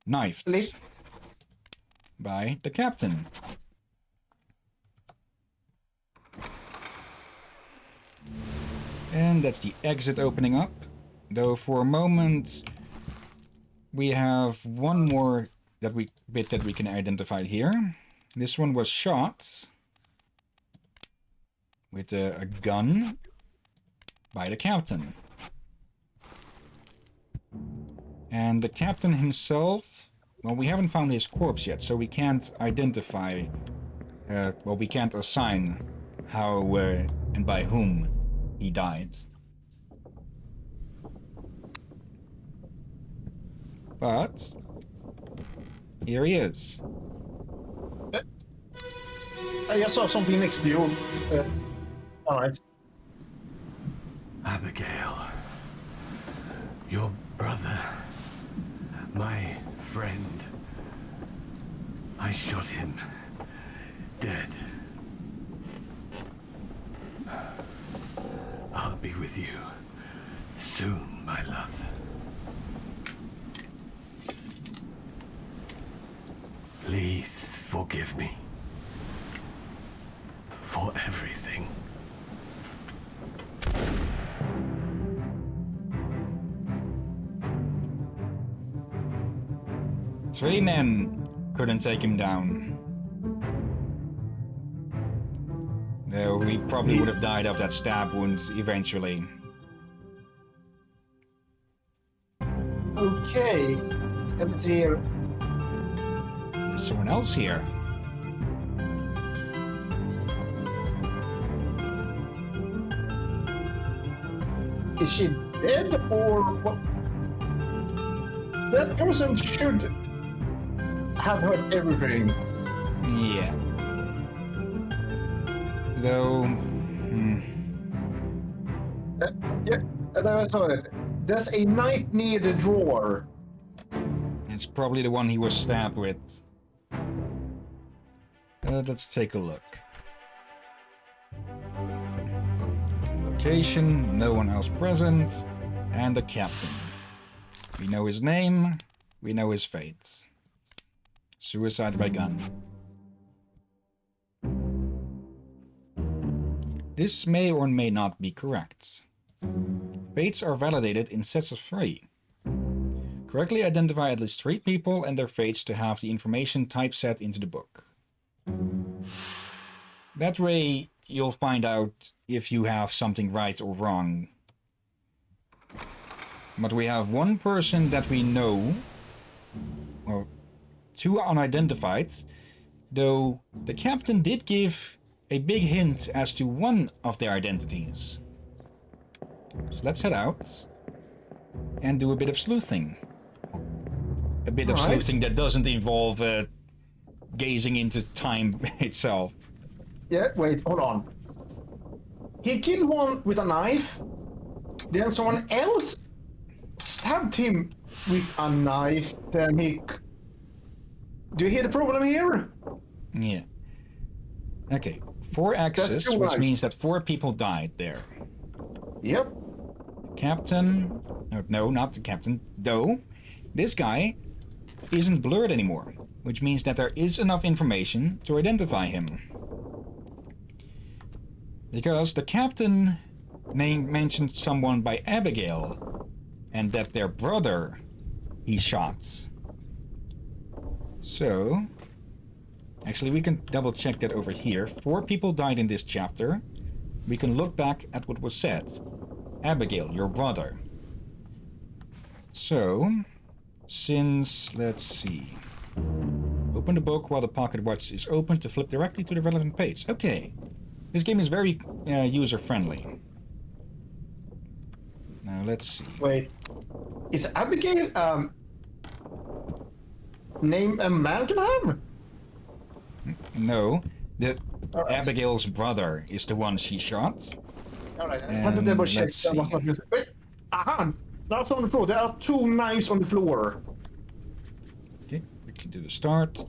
Knifed. By the captain. And that's the exit opening up. Though for a moment we have one more bit that we can identify here. This one was shot with a gun by the captain. And the captain himself, well, we haven't found his corpse yet, so we can't identify, well, we can't assign how and by whom he died. But here he is. I saw something next to you. Alright. Abigail, your brother, my friend. I shot him dead. I'll be with you soon, my love. Please forgive me for everything. 3 men couldn't take him down. Though he probably would have died of that stab wound eventually. Okay. And it's here. There's someone else here. Is she dead or what? That person should have heard everything. Yeah. Though... Yeah, I saw it. There's a knife near the drawer. It's probably the one he was stabbed with. Let's take a look. Location, no one else present, and the captain. We know his name, we know his fate. Suicide by gun. This may or may not be correct. Fates are validated in sets of 3. Correctly identify at least 3 people and their fates to have the information typeset into the book. That way, you'll find out if you have something right or wrong. But we have one person that we know, or 2 unidentified, though the captain did give a big hint as to one of their identities. So let's head out and do a bit of sleuthing. A bit of sleuthing that doesn't involve gazing into time itself. Yeah, wait, hold on. He killed one with a knife, then someone else stabbed him with a knife, then he... Do you hear the problem here? Yeah. Okay, 4 axes, which means that 4 people died there. Yep. Captain... No, not the captain. Though, this guy isn't blurred anymore, which means that there is enough information to identify him. Because the captain mentioned someone by Abigail, and that their brother he shot. So, actually we can double check that over here. 4 people died in this chapter. We can look back at what was said. Abigail, your brother. So, since, let's see. Open the book while the pocket watch is open to flip directly to the relevant page. Okay. This game is very user-friendly. Now, let's see. Wait. Is Abigail, name a man can have? No. Abigail's brother is the one she shot. Alright, I just had to double check that was not used. Wait! Aha! That's on the floor. There are 2 knives on the floor. Okay, quickly do the start.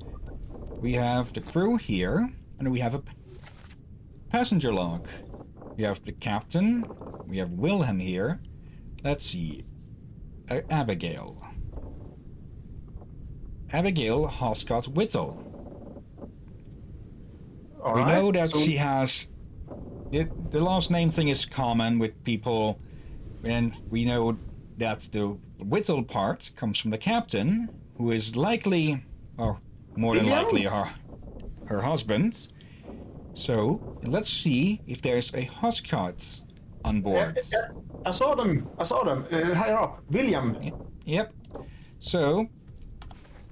We have the crew here, and we have a passenger log. We have the captain. We have Wilhelm here. Let's see. Abigail. Abigail Hoscott Whittle. We know that she has... The last name thing is common with people, and we know that the Whittle part comes from the captain, who is likely, or more than likely, her husband. So, let's see if there's a Hoscott on board. I saw them. Higher up. William. Yep. So,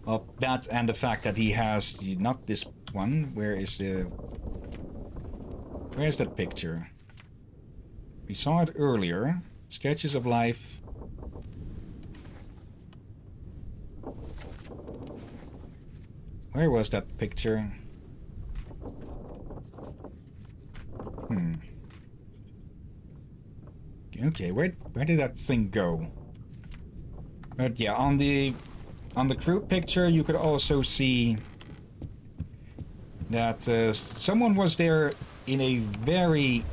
well, that and the fact that he has not this one. Where's that picture? We saw it earlier. Sketches of life. Where was that picture? Okay, where did that thing go? But yeah, on the crew picture you could also see that someone was there in a very,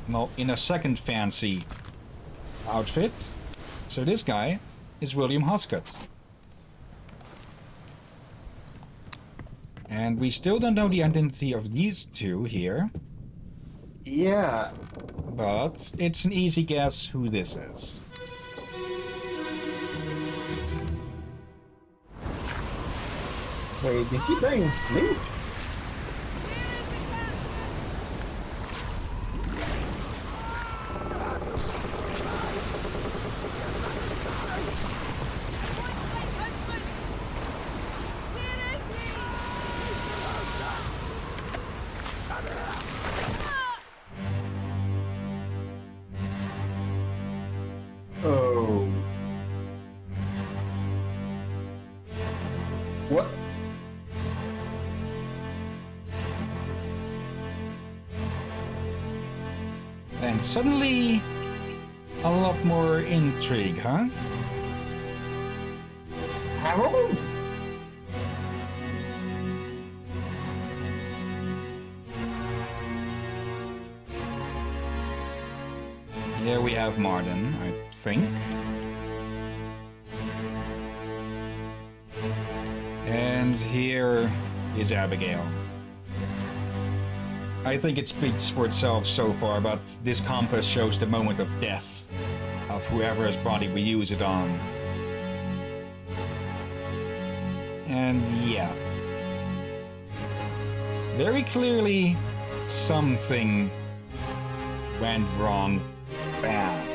well, in a second fancy outfit. So this guy is William Hoscott. And we still don't know the identity of these 2 here. Yeah. But it's an easy guess who this is. Wait, did he die in sleep? What? And suddenly, a lot more intrigue, huh? Harold? Here we have Martin, I think. And here is Abigail. I think it speaks for itself so far, but this compass shows the moment of death of whoever's body we use it on. And yeah. Very clearly, something went wrong bad.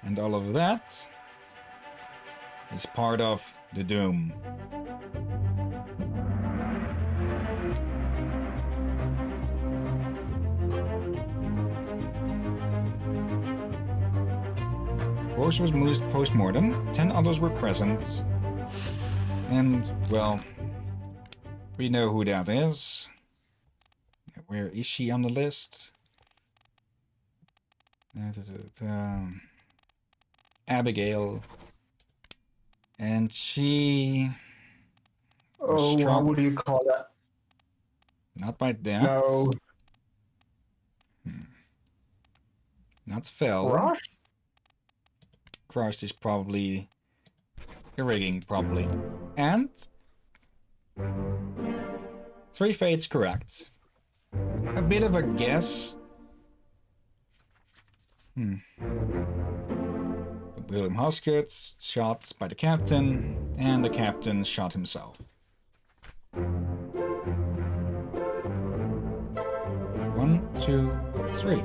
And all of that is part of the doom. Rose was moved post-mortem, 10 others were present, and, well, we know who that is. Where is she on the list? Abigail. And she... Oh, how would you call that? Not by that. No. Not fell. Crushed? Crushed is probably... rigging, probably. And... 3 fates correct. A bit of a guess. William Hoskett shot by the captain, and the captain shot himself. 1, 2, 3.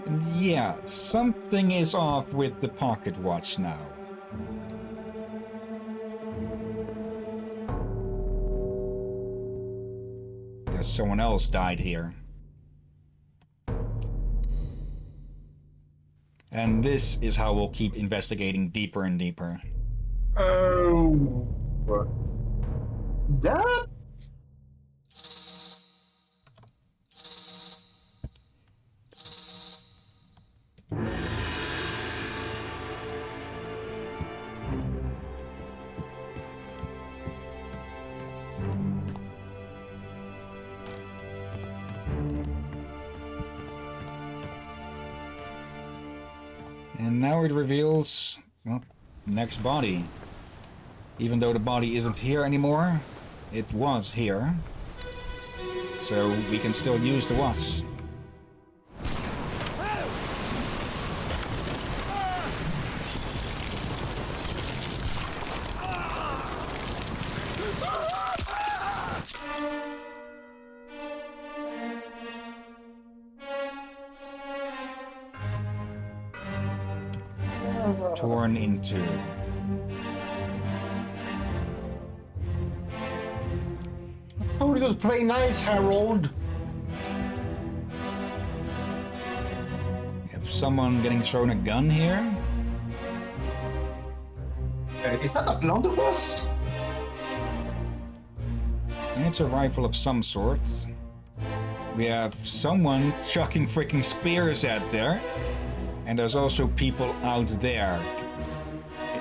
And yeah, something is off with the pocket watch now. Because someone else died here. And this is how we'll keep investigating deeper and deeper. Oh. That? And now it reveals, well, next body. Even though the body isn't here anymore, it was here. So we can still use the watch. Torn in two. I told you to play nice, Harold. Have someone getting thrown a gun here? Is that a blunderbuss? And it's a rifle of some sort. We have someone chucking freaking spears at there. And there's also people out there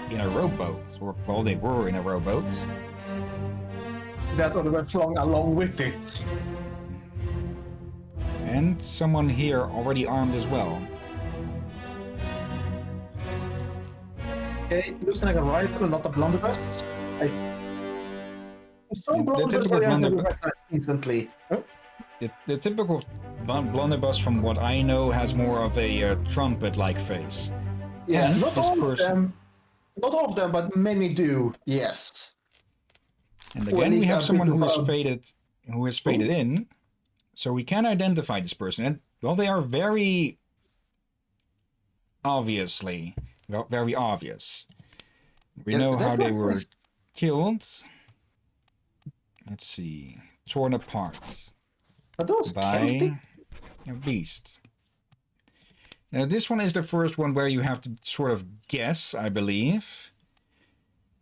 in a rowboat. Or, well, they were in a rowboat. That would have been flung along with it. And someone here already armed as well. Okay, looks like a rifle, not a blunderbuss. I saw The blunderbuss typical oriented instantly. Oh? The typical blunderbuss, from what I know, has more of a trumpet-like face. Yeah, And not this all person... of them. Not all of them, but many do. Yes. And Or at again, we least have a someone bit who of is faded in, so we can identify this person. And well, they are very obviously very obvious. We know how they were killed. Let's see. Torn apart. Are those Celtic? By a beast. Now this one is the first one where you have to sort of guess, I believe.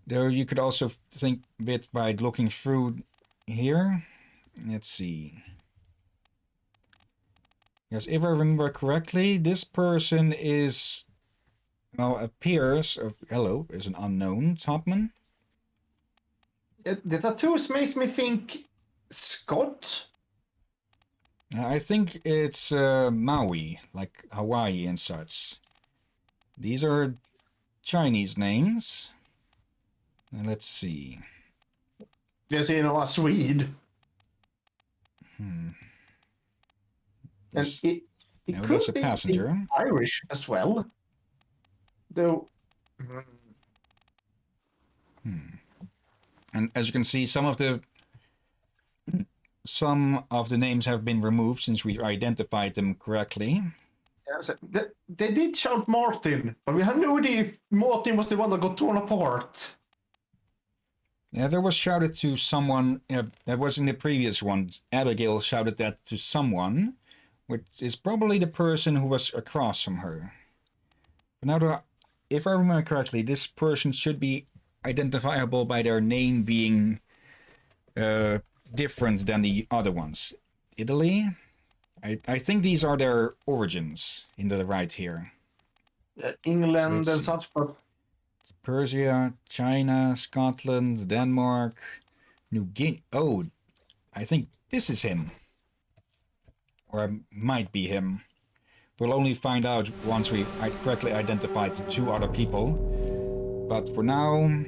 Though you could also think a bit by looking through here. Let's see. Yes, if I remember correctly, this person is... Well, appears... hello, is an unknown topman. The tattoos makes me think... Scott? I think it's Maui, like Hawaii and such. These are Chinese names. Let's see. There's a Swede. Hmm. And it no, could that's a be passenger. Irish as well. Though... And as you can see, some of the names have been removed since we identified them correctly. Yeah, so they did shout Martin, but we have no idea if Martin was the one that got torn apart. Yeah, there was shouted to someone, that was in the previous one. Abigail shouted that to someone, which is probably the person who was across from her. But now, if I remember correctly, this person should be identifiable by their name being different than the other ones. Italy? I think these are their origins in the right here. England and such, but... Persia, China, Scotland, Denmark, New Guinea. Oh, I think this is him. Or it might be him. We'll only find out once we correctly identified 2 other people. But for now,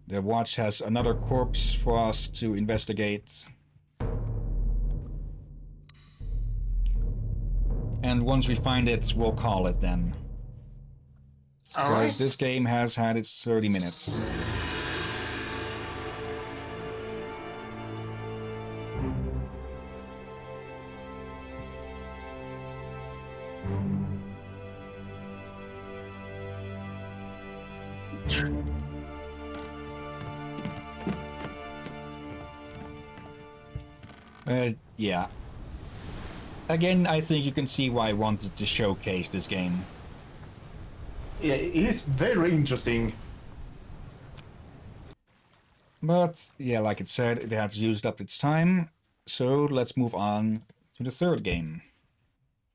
the watch has another corpse for us to investigate. And once we find it, we'll call it then. Because this game has had its 30 minutes. Yeah. Again, I think you can see why I wanted to showcase this game. Yeah, it's very interesting. But, yeah, like it said, it has used up its time. So, let's move on to the third game.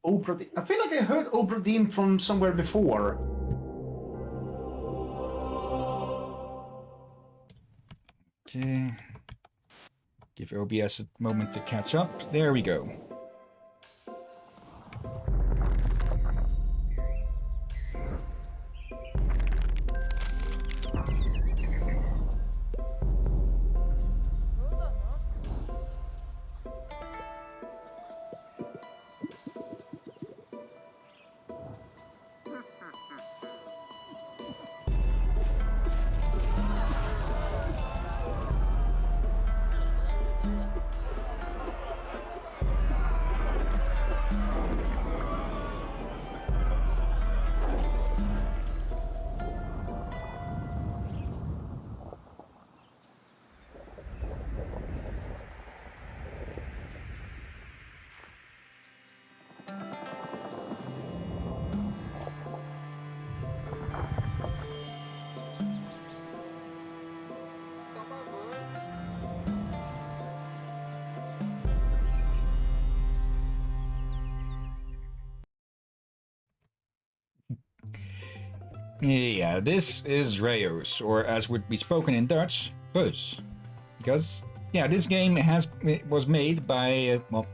Obra Dinn. I feel like I heard Obra Dinn from somewhere before. Okay. Give OBS a moment to catch up. There we go. Yeah, this is Reus, or as would be spoken in Dutch, Reus. Because, yeah, this game was made by, well,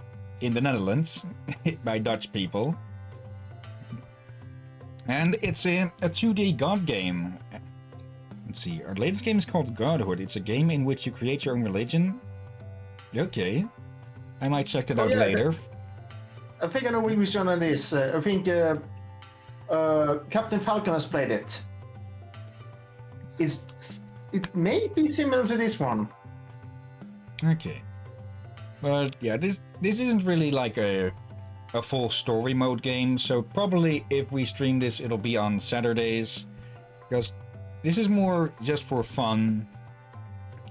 in the Netherlands, by Dutch people. And it's a 2D god game. Let's see, our latest game is called Godhood. It's a game in which you create your own religion. Okay. I might check that out later. I think I know which one it is. I think Captain Falcon has played it. It may be similar to this one. Okay. But yeah, this isn't really like a full story mode game, so probably if we stream this, it'll be on Saturdays, because this is more just for fun.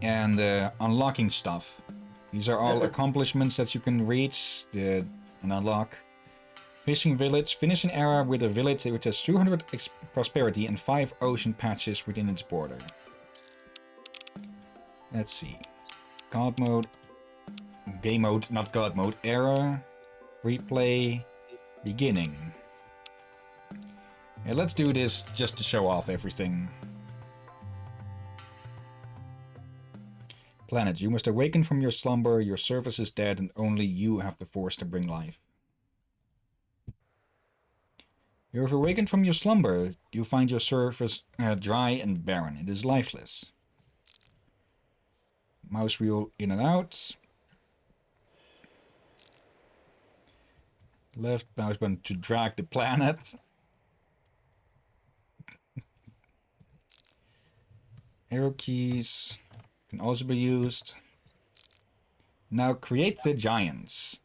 and unlocking stuff. These are all accomplishments that you can reach and unlock. Fishing village. Finish an era with a village which has 200 prosperity and 5 ocean patches within its border. Let's see. God mode. Game mode, not God mode. Era. Replay. Beginning. Yeah, let's do this just to show off everything. Planet, you must awaken from your slumber. Your service is dead and only you have the force to bring life. You have awakened from your slumber. You find your surface dry and barren. It is lifeless. Mouse wheel in and out. Left mouse button to drag the planet. Arrow keys can also be used. Now create the giants.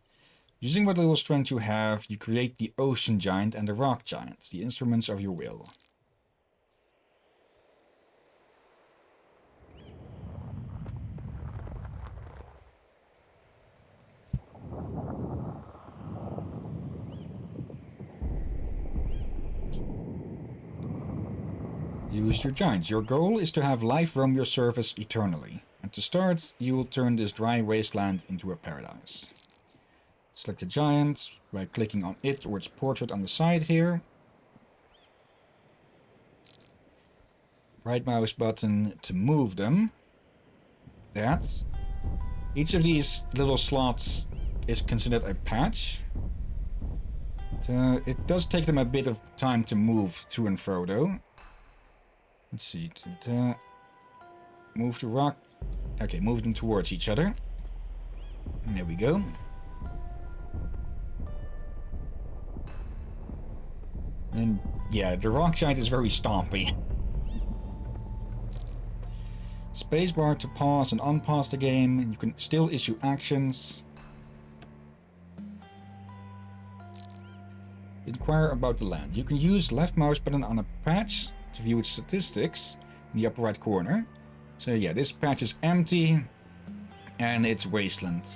Using what little strength you have, you create the ocean giant and the rock giant, the instruments of your will. Use your giants. Your goal is to have life roam your surface eternally. And to start, you will turn this dry wasteland into a paradise. Select the giant by clicking on it or its portrait on the side here. Right mouse button to move them. That. Each of these little slots is considered a patch. It does take them a bit of time to move to and fro though. Let's see. Move the rock. Okay, move them towards each other. And there we go. And yeah, the rock giant is very stompy. Spacebar to pause and unpause the game. You can still issue actions. Inquire about the land. You can use left mouse button on a patch to view its statistics in the upper right corner. So yeah, this patch is empty and it's wasteland.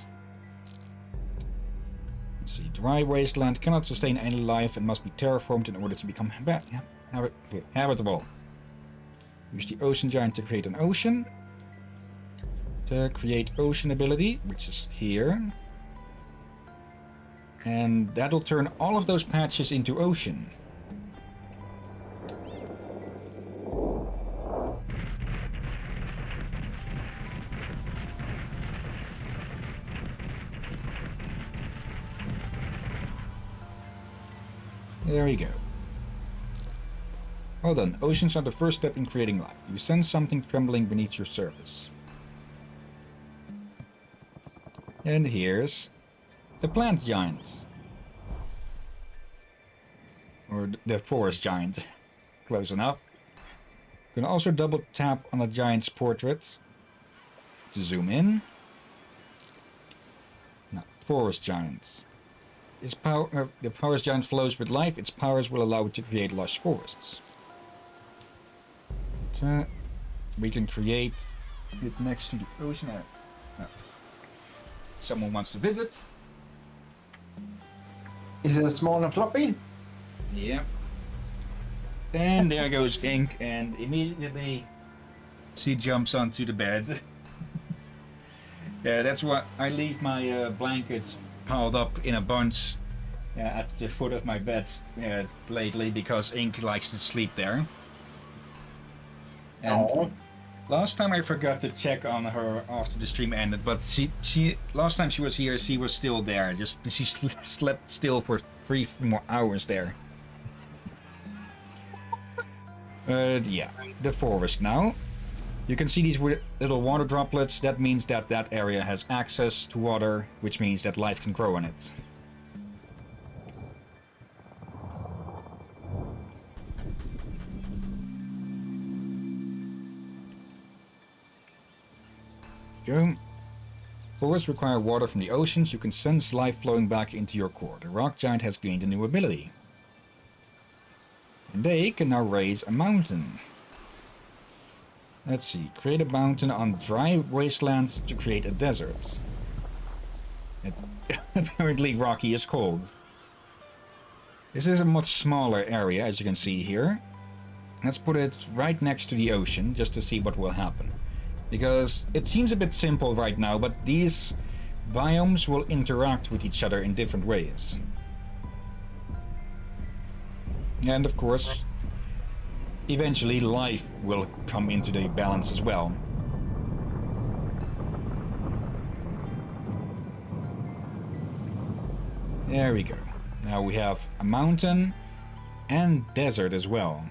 Let's see, dry wasteland cannot sustain any life and must be terraformed in order to become habitable. Use the ocean giant to create an ocean. To create ocean ability, which is here. And that'll turn all of those patches into ocean. There we go. Well done. Oceans are the first step in creating life. You sense something trembling beneath your surface. And here's the plant giant. Or the forest giant. Close enough. You can also double tap on a giant's portrait to zoom in. Now, forest giant. Its power, the forest giant flows with life. Its powers will allow it to create lush forests. We can create it next to the ocean. Someone wants to visit. Is it small and floppy? Yeah. And there goes Ink, and immediately she jumps onto the bed. Yeah, that's why I leave my blankets piled up in a bunch at the foot of my bed lately, because Ink likes to sleep there. And last time I forgot to check on her after the stream ended, but she last time she was here, she was still there. Just she slept still for 3 more hours there. Yeah, the forest now. You can see these little water droplets. That means that that area has access to water, which means that life can grow in it. Go. Forests require water from the oceans. You can sense life flowing back into your core. The rock giant has gained a new ability. And they can now raise a mountain. Let's see. Create a mountain on dry wastelands to create a desert. Apparently rocky is cold. This is a much smaller area, as you can see here. Let's put it right next to the ocean, just to see what will happen. Because it seems a bit simple right now, but these biomes will interact with each other in different ways. And of course, eventually life will come into the balance as well. There we go. Now we have a mountain and desert as well.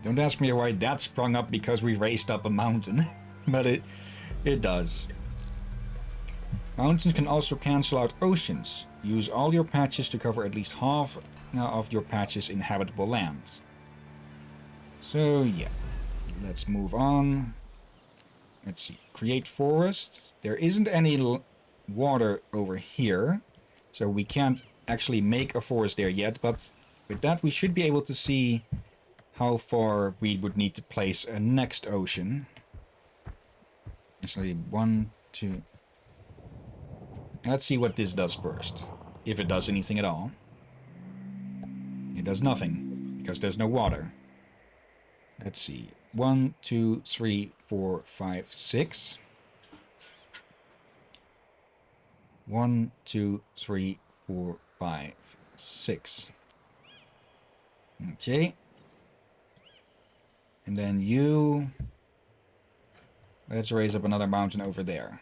Don't ask me why that sprung up because we raised up a mountain, but it does. Mountains can also cancel out oceans. Use all your patches to cover at least half of your patches in habitable land. So yeah, let's move on. Let's see, create forests. There isn't any water over here, so we can't actually make a forest there yet, but with that we should be able to see how far we would need to place a next ocean. Actually, 1, 2... Let's see what this does first. If it does anything at all. It does nothing, because there's no water. Let's see. 1, 2, 3, 4, 5, 6. 1, 2, 3, 4, 5, 6. Okay. And then you... Let's raise up another mountain over there.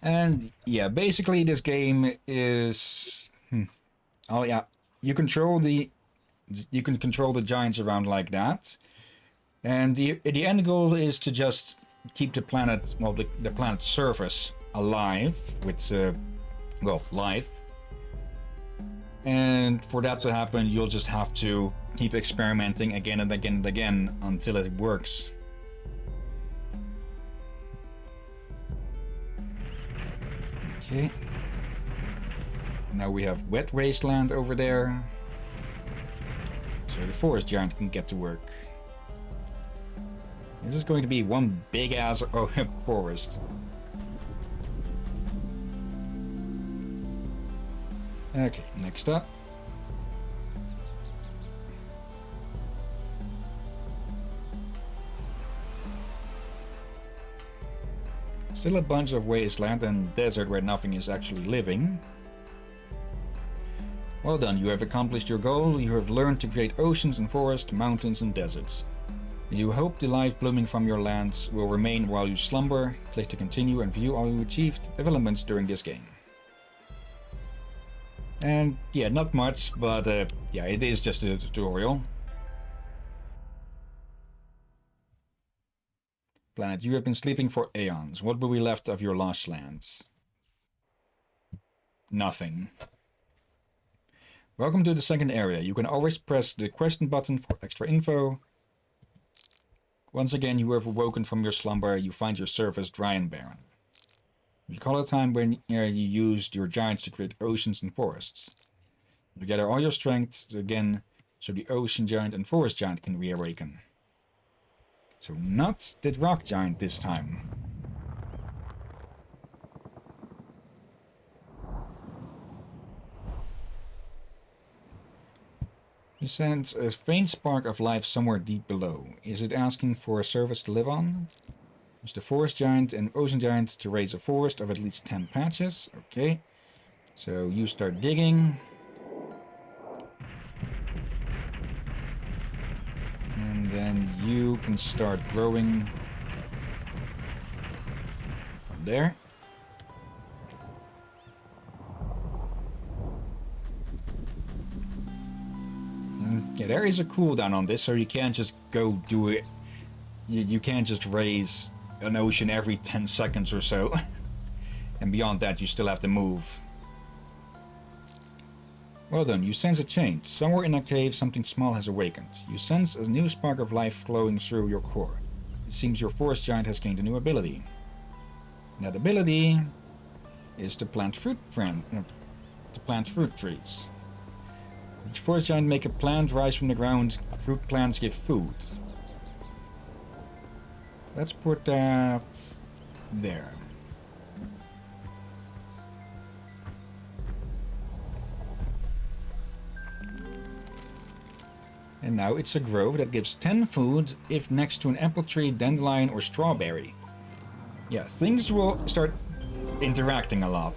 And yeah, basically this game is... Oh yeah, you can control the giants around like that. And the end goal is to just keep the planet, well, the planet's surface alive with, well, life. And for that to happen, you'll just have to keep experimenting again and again and again until it works. Okay. Now we have wet wasteland over there. So the forest giant can get to work. This is going to be one big ass forest. Okay, next up. Still a bunch of wasteland and desert where nothing is actually living. Well done, you have accomplished your goal. You have learned to create oceans and forests, mountains and deserts. You hope the life blooming from your lands will remain while you slumber. Click to continue and view all you achieved developments during this game. And yeah, not much, but yeah, it is just a tutorial. Planet, you have been sleeping for aeons. What will be left of your lost lands? Nothing. Welcome to the second area. You can always press the question button for extra info. Once again, you have awoken from your slumber. You find your surface dry and barren. Recall a time when you used your giants to create oceans and forests. You gather all your strength again, so the ocean giant and forest giant can reawaken. So not the rock giant this time. You sense a faint spark of life somewhere deep below. Is it asking for a surface to live on? Use the forest giant and ocean giant to raise a forest of at least 10 patches. Okay. So you start digging. And then you can start growing from there. And yeah, there is a cooldown on this, so you can't just go do it. You can't just raise an ocean every 10 seconds or so. And beyond that, you still have to move. Well done, you sense a change. Somewhere in a cave, something small has awakened. You sense a new spark of life flowing through your core. It seems your forest giant has gained a new ability. That ability is to plant fruit trees. Each forest giant make a plant rise from the ground. Fruit plants give food. Let's put that there. And now it's a grove that gives 10 food if next to an apple tree, dandelion, or strawberry. Yeah, things will start interacting a lot.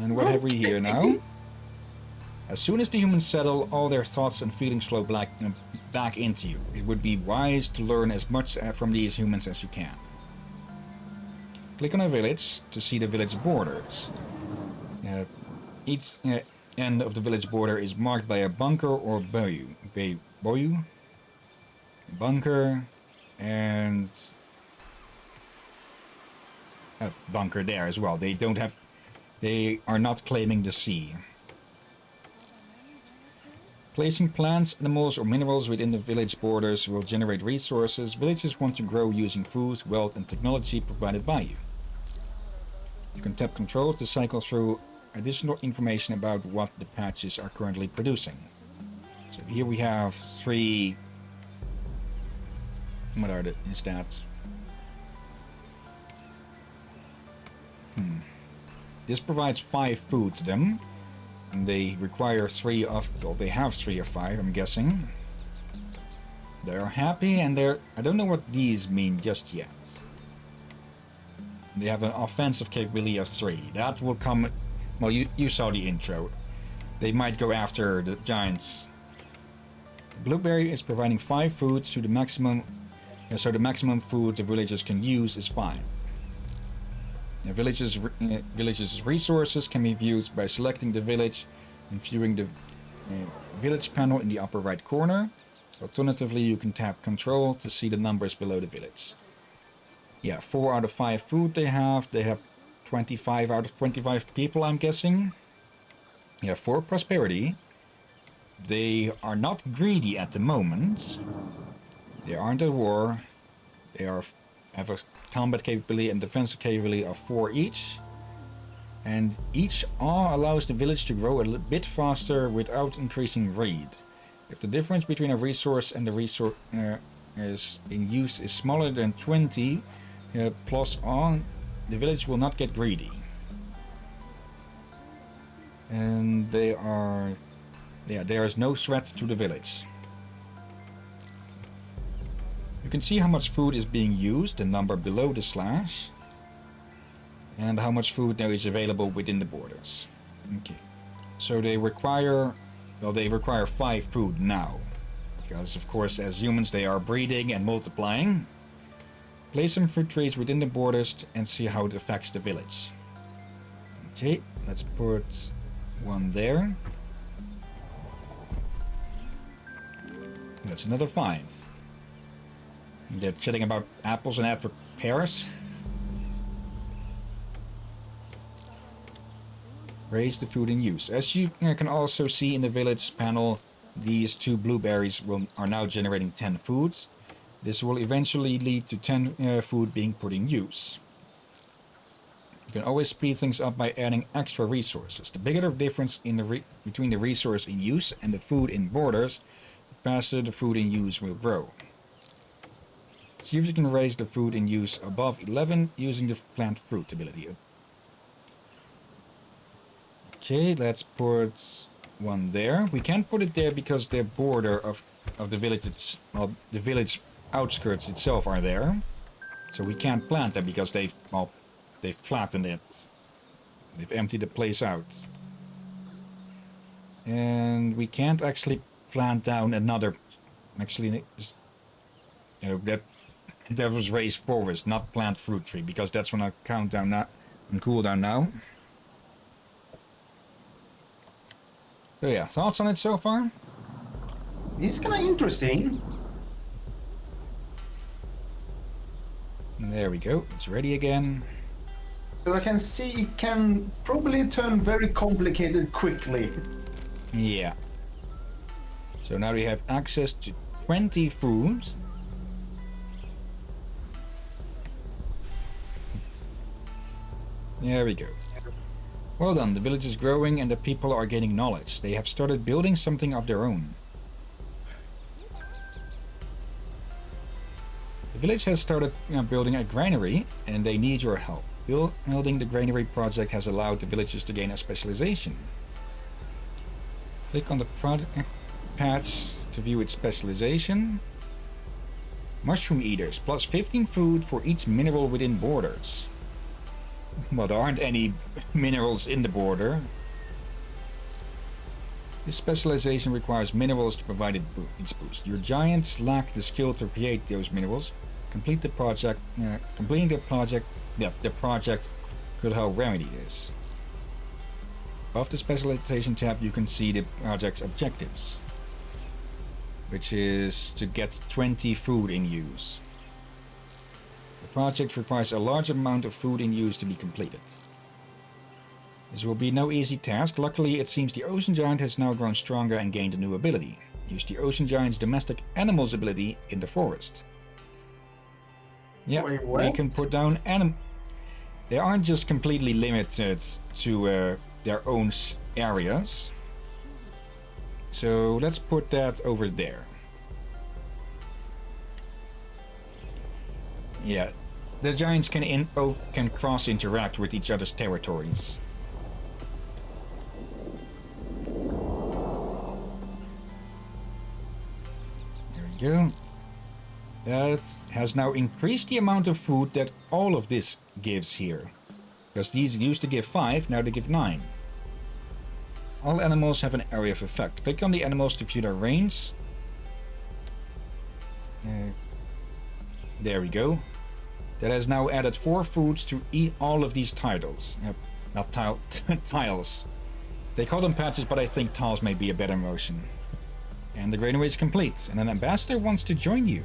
And what have we here now? As soon as the humans settle, all their thoughts and feelings flow back into you. It would be wise to learn as much from these humans as you can. Click on a village to see the village borders. Each end of the village border is marked by a bunker or bayou. Bunker and a bunker there as well. They are not claiming the sea. Placing plants, animals, or minerals within the village borders will generate resources villagers want to grow using food, wealth, and technology provided by you. You can tap control to cycle through additional information about what the patches are currently producing. So here we have 3... What are the stats? This provides 5 food to them. And they require 3 of... Well, they have 3 of 5, I'm guessing. They are happy and they're... I don't know what these mean just yet. They have an offensive capability of 3. That will come... Well, you saw the intro. They might go after the giants. Blueberry is providing 5 foods to the maximum... So the maximum food the villagers can use is 5. The village's resources can be viewed by selecting the village and viewing the village panel in the upper right corner. Alternatively, you can tap control to see the numbers below the village. Yeah, 4 out of 5 food they have. They have 25 out of 25 people, I'm guessing. Yeah, 4 prosperity. They are not greedy at the moment. They aren't at war. They have a combat capability and defensive capability of 4 each. And each awe allows the village to grow a bit faster without increasing greed. If the difference between a resource and the resource is in use is smaller than 20 plus awe, the village will not get greedy. And they are... Yeah, there is no threat to the village. You can see how much food is being used, the number below the slash, and how much food there is available within the borders. Okay, so they require 5 food now, because of course as humans they are breeding and multiplying. Place some fruit trees within the borders and see how it affects the village. Okay, let's put 1 there. That's another 5. They're chatting about apples and apple pears. Raise the food in use. As you can also see in the village panel, these 2 blueberries are now generating 10 foods. This will eventually lead to 10 food being put in use. You can always speed things up by adding extra resources. The bigger the difference in between the resource in use and the food in borders, the faster the food in use will grow. See if you can raise the food in use above 11 using the plant fruit ability. Okay, let's put 1 there. We can't put it there because the border of the village, well, the village outskirts itself are there. So we can't plant them because they've flattened it. They've emptied the place out. And we can't actually plant down another... Actually, that was raised forest, not plant fruit tree, because that's when I countdown now and cooldown now. So yeah, thoughts on it so far? It's kind of interesting. There we go, it's ready again. So I can see it can probably turn very complicated quickly. Yeah. So now we have access to 20 food. There we go. Well done, the village is growing and the people are gaining knowledge. They have started building something of their own. The village has started building a granary and they need your help. Building the granary project has allowed the villagers to gain a specialization. Click on the patch to view its specialization. Mushroom eaters, plus 15 food for each mineral within borders. Well, there aren't any minerals in the border. This specialization requires minerals to provide its boost. Your giants lack the skill to create those minerals. Completing the project could help remedy this. Above the specialization tab, you can see the project's objectives, which is to get 20 food in use. The project requires a large amount of food in use to be completed. This will be no easy task. Luckily, it seems the ocean giant has now grown stronger and gained a new ability. Use the ocean giant's domestic animals ability in the forest. Yeah, we can put down They aren't just completely limited to their own areas. So let's put that over there. Yeah, the giants can cross-interact with each other's territories. There we go. That has now increased the amount of food that all of this gives here. Because these used to give 5, now they give 9. All animals have an area of effect. Click on the animals to view their range. There we go. That has now added 4 foods to eat all of these titles. Not tiles. They call them patches, but I think tiles may be a better motion. And the granary is complete, and an ambassador wants to join you.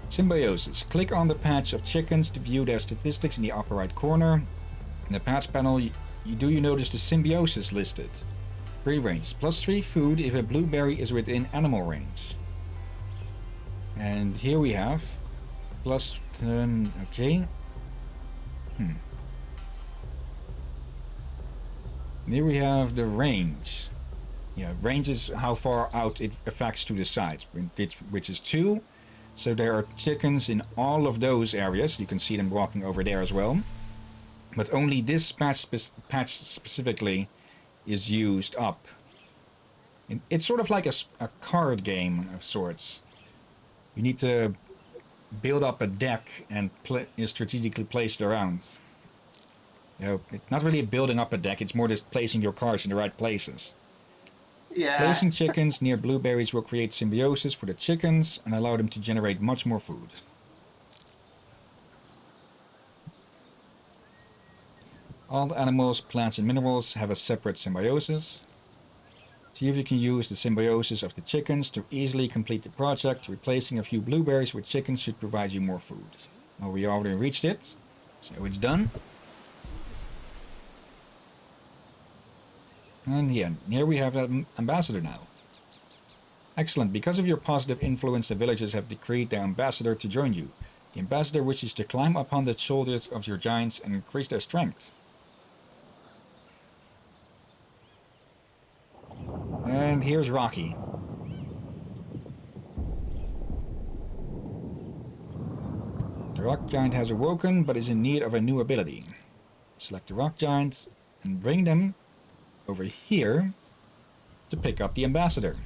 Symbiosis. Click on the patch of chickens to view their statistics in the upper right corner. In the patch panel, you notice the symbiosis listed. Free range. Plus 3 food if a blueberry is within animal range. And here we have plus okay. Here we have the range. Yeah, range is how far out it affects to the sides, which is 2. So there are chickens in all of those areas. You can see them walking over there as well. But only this patch specifically is used up. And it's sort of like a card game of sorts. You need to build up a deck and strategically place it around. It's not really building up a deck, it's more just placing your cards in the right places. Yeah. Placing chickens near blueberries will create symbiosis for the chickens and allow them to generate much more food. All the animals, plants and minerals have a separate symbiosis. See if you can use the symbiosis of the chickens to easily complete the project. Replacing a few blueberries with chickens should provide you more food. Well, we already reached it, so it's done. And yeah, here we have an ambassador now. Excellent. Because of your positive influence, the villagers have decreed their ambassador to join you. The ambassador wishes to climb upon the shoulders of your giants and increase their strength. And here's Rocky. The rock giant has awoken, but is in need of a new ability. Select the rock giant and bring them over here to pick up the ambassador.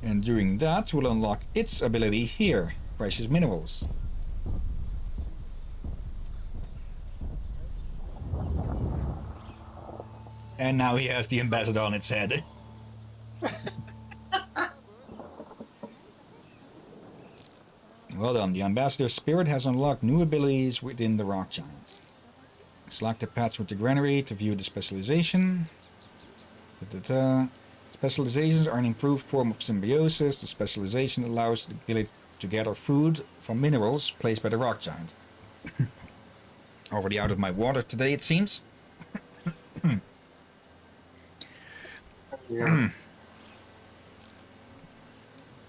And doing that will unlock its ability here, precious minerals. And now he has the ambassador on its head. Well done, the ambassador's spirit has unlocked new abilities within the rock giant. Select the patch with the granary to view the specialization. Specializations are an improved form of symbiosis. The specialization allows the ability to gather food from minerals placed by the rock giant. Already out of my water today, it seems.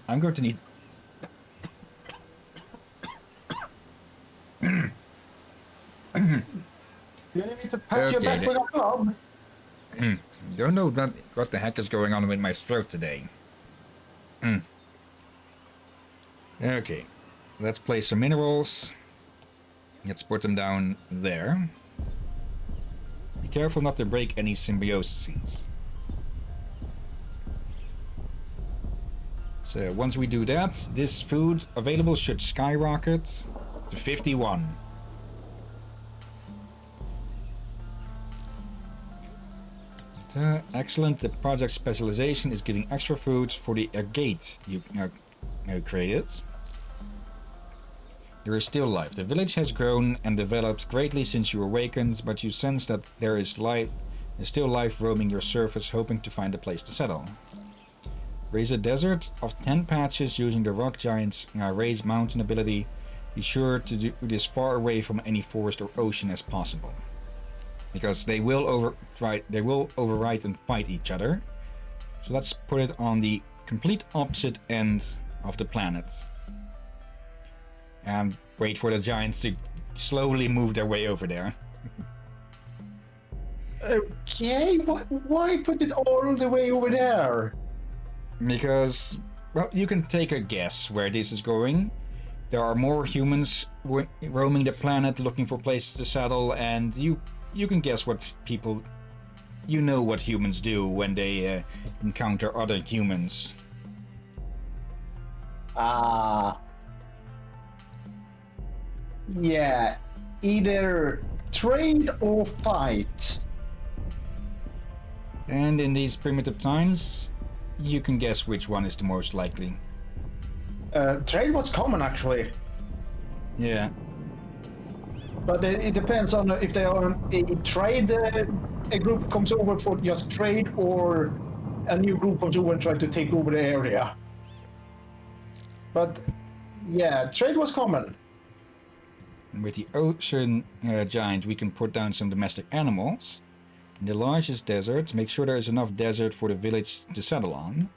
I'm going to need back with a club. Don't know what the heck is going on with my throat today. Okay, let's place some minerals. Let's put them down there. Be careful not to break any symbioses. So once we do that, this food available should skyrocket to 51. Excellent. The project specialization is giving extra foods for the gate you created. There is still life. The village has grown and developed greatly since you awakened, but you sense that there is still life roaming your surface, hoping to find a place to settle. Raise a desert of 10 patches using the rock giant's raise mountain ability. Be sure to do this far away from any forest or ocean as possible, because they will override and fight each other. So let's put it on the complete opposite end of the planet. And wait for the giants to slowly move their way over there. Okay, why put it all the way over there? Because, well, you can take a guess where this is going. There are more humans roaming the planet looking for places to settle, and you can guess what people... You know what humans do when they encounter other humans. Yeah, either trade or fight. And in these primitive times, you can guess which one is the most likely. Trade was common, actually. Yeah. But it depends on if they are a trade, a group comes over for just trade, or a new group comes over and tries to take over the area. But yeah, trade was common. With the ocean giant, we can put down some domestic animals. In the largest desert, make sure there is enough desert for the village to settle on.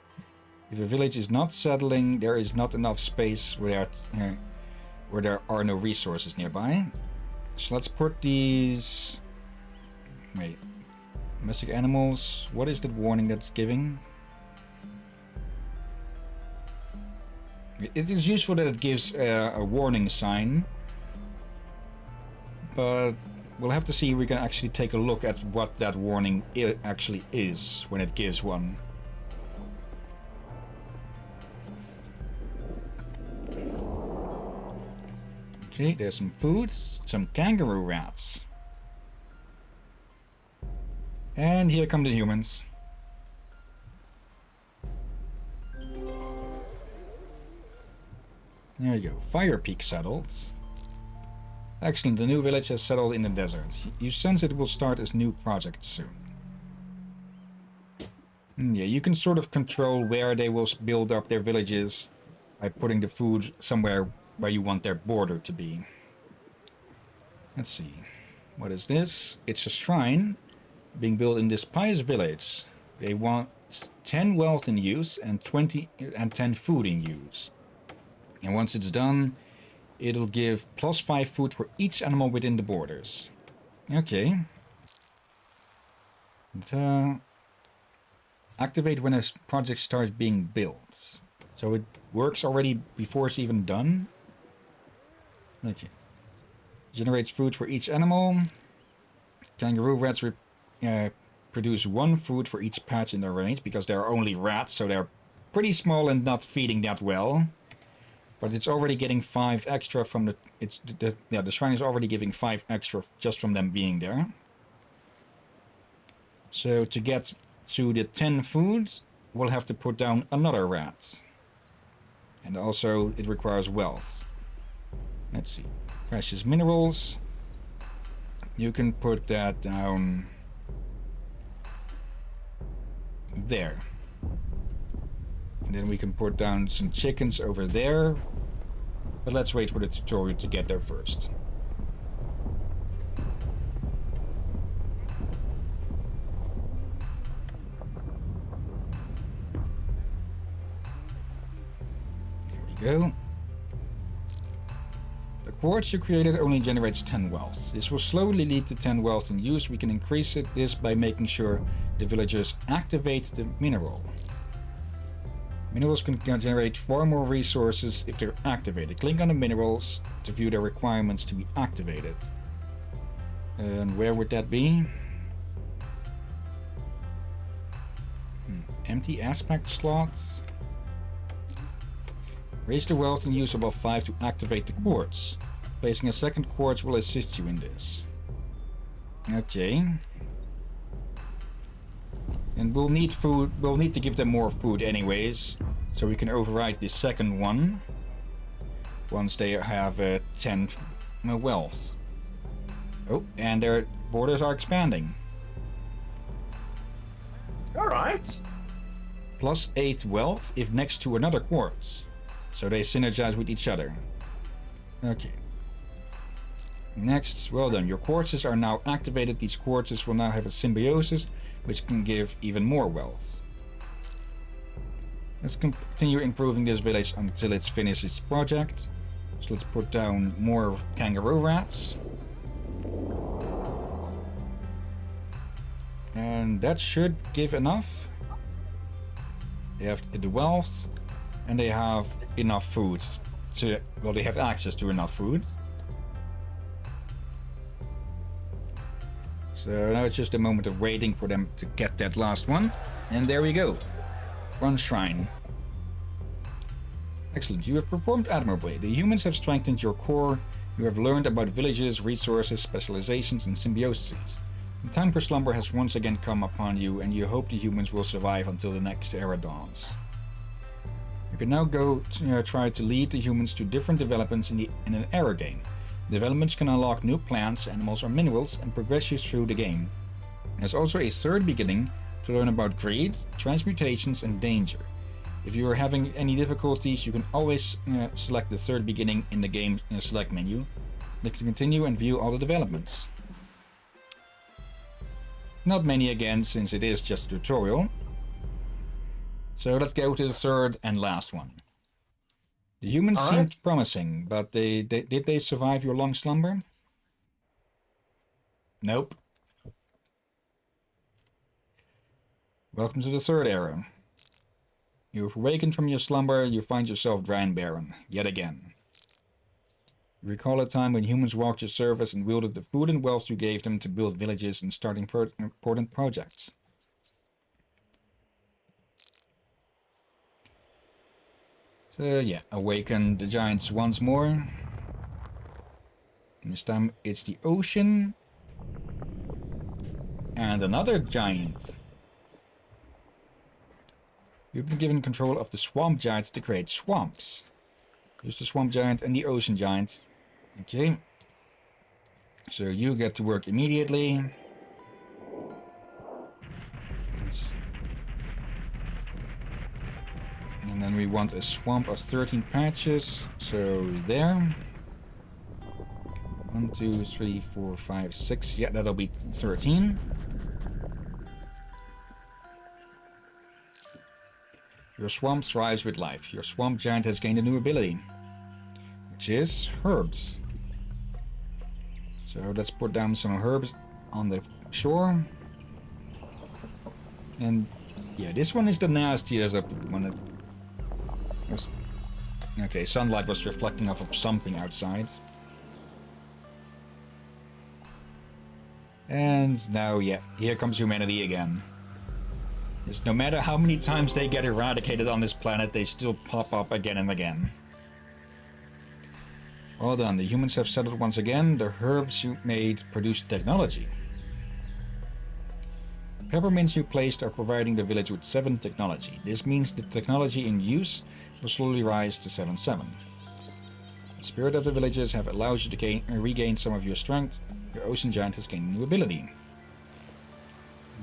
If a village is not settling, there is not enough space where there are no resources nearby. So let's put these... Wait. Domestic animals. What is that warning that's giving? It is useful that it gives a warning sign. But we'll have to see if we can actually take a look at what that warning actually is when it gives one. Okay, there's some food, some kangaroo rats. And here come the humans. There you go, Fire Peak settled. Excellent, the new village has settled in the desert. You sense it will start a new project soon. Yeah, you can sort of control where they will build up their villages by putting the food somewhere where you want their border to be. Let's see. What is this? It's a shrine being built in this pious village. They want 10 wealth in use and 10 food in use. And once it's done, it'll give +5 food for each animal within the borders. Okay. And, activate when a project starts being built. So it works already before it's even done. Okay. Generates food for each animal. Kangaroo rats produce 1 food for each patch in their range, because they're only rats, so they're pretty small and not feeding that well. But it's already getting 5 extra from the shrine is already giving 5 extra just from them being there. So to get to the 10 food, we'll have to put down another rat. And also it requires wealth. Let's see. Precious minerals. You can put that down there. And then we can put down some chickens over there. But let's wait for the tutorial to get there first. There we go. quartz you created only generates 10 wealth. This will slowly lead to 10 wealth in use. We can increase this by making sure the villagers activate the mineral. Minerals can generate far more resources if they're activated. Click on the minerals to view their requirements to be activated. And where would that be? Empty aspect slots. Raise the wealth in use above 5 to activate the quartz. Placing a second quartz will assist you in this. Okay. And we'll need food. We'll need to give them more food anyways. So we can override this second one. Once they have 10 wealth. Oh, and their borders are expanding. Alright. Plus 8 wealth if next to another quartz. So they synergize with each other. Okay. Next, well done. Your quartzes are now activated. These quartzes will now have a symbiosis, which can give even more wealth. Let's continue improving this village until it's finished its project. So let's put down more kangaroo rats. And that should give enough. They have the wealth, and they have enough food to, well, they have access to enough food. So now it's just a moment of waiting for them to get that last one. And there we go. One shrine. Excellent, you have performed admirably. The humans have strengthened your core. You have learned about villages, resources, specializations, and symbioses. The time for slumber has once again come upon you, and you hope the humans will survive until the next era dawns. You can now go to, try to lead the humans to different developments in an era game. Developments can unlock new plants, animals, or minerals and progress you through the game. There's also a third beginning to learn about greed, transmutations, and danger. If you are having any difficulties, you can always select the third beginning in the game select menu. Click to continue and view all the developments. Not many again, since it is just a tutorial. So let's go to the third and last one. The humans seemed promising, but did they survive your long slumber? Nope. Welcome to the third era. You've awakened from your slumber, you find yourself dry and barren, yet again. You recall a time when humans walked your service and wielded the food and wealth you gave them to build villages and start important projects. So yeah, awaken the giants once more. And this time it's the ocean. And another giant. You've been given control of the swamp giants to create swamps. Use the swamp giant and the ocean giant. Okay. So you get to work immediately. And then we want a swamp of 13 patches. So there. 1, 2, 3, 4, 5, 6. Yeah, that'll be 13. Your swamp thrives with life. Your swamp giant has gained a new ability, which is herbs. So let's put down some herbs on the shore. And yeah, this one is the nastiest one. That was, okay, sunlight was reflecting off of something outside. And now, yeah, here comes humanity again. No matter how many times they get eradicated on this planet, they still pop up again and again. Well done, the humans have settled once again. The herbs you made produce technology. The peppermints you placed are providing the village with 7 technology. This means the technology in use will slowly rise to 7-7. The spirit of the villagers have allowed you to regain some of your strength. Your ocean giant has gained a new ability.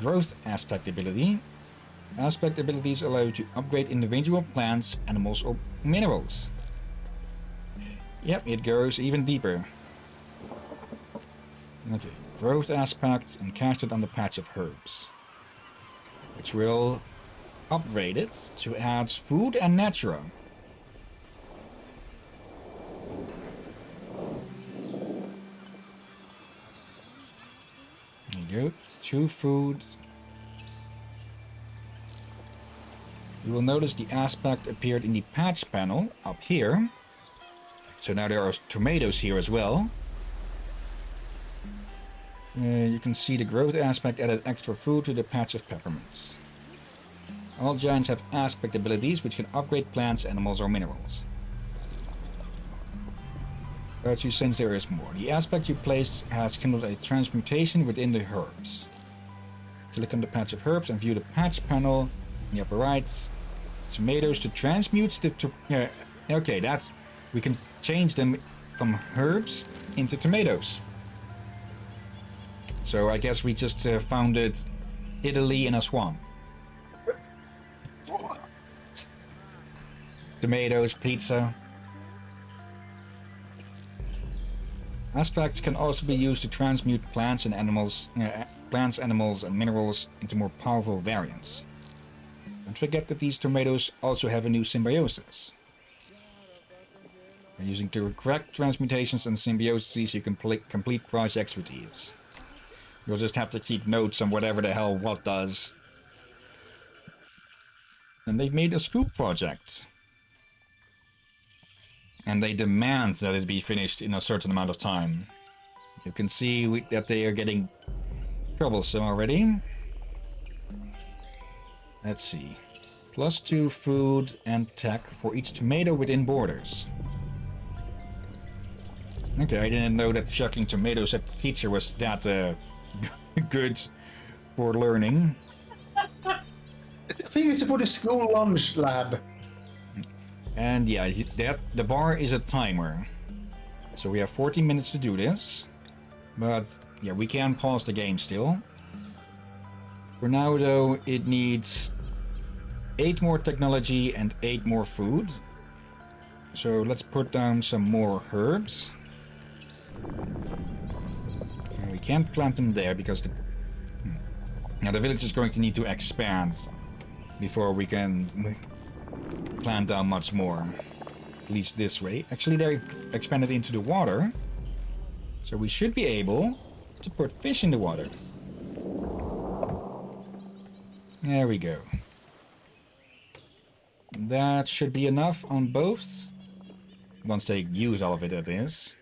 Growth aspect ability. Aspect abilities allow you to upgrade individual plants, animals, or minerals. Yep, it goes even deeper. Okay, growth aspect and cast it on the patch of herbs, which will upgrade it to add food and natura. 2 food. You will notice the aspect appeared in the patch panel up here. So now there are tomatoes here as well. You can see the growth aspect added extra food to the patch of peppermints. All giants have aspect abilities which can upgrade plants, animals or minerals. But you sense there is more. The aspect you placed has kindled a transmutation within the herbs. Click on the patch of herbs and view the patch panel in the upper right. Tomatoes to transmute the... okay, that's... we can change them from herbs into tomatoes. So I guess we just founded Italy in a swamp. What? Tomatoes, pizza. Aspects can also be used to transmute plants, animals, and minerals into more powerful variants. Don't forget that these tomatoes also have a new symbiosis. By using the correct transmutations and symbioses, you can complete projects with ease. You'll just have to keep notes on whatever the hell what does. And they've made a scoop project. And they demand that it be finished in a certain amount of time. You can see that they are getting troublesome already. Let's see. +2 food and tech for each tomato within borders. Okay, I didn't know that chucking tomatoes at the teacher was that good for learning. I think it's for the school lunch lab. And yeah, the bar is a timer. So we have 40 minutes to do this. But yeah, we can pause the game still. For now though, it needs 8 more technology and 8 more food. So let's put down some more herbs. And we can't plant them there because now the village is going to need to expand before we can plant down much more. At least this way. Actually, they've expanded into the water. So we should be able to put fish in the water. There we go. That should be enough on both. Once they use all of it, that is.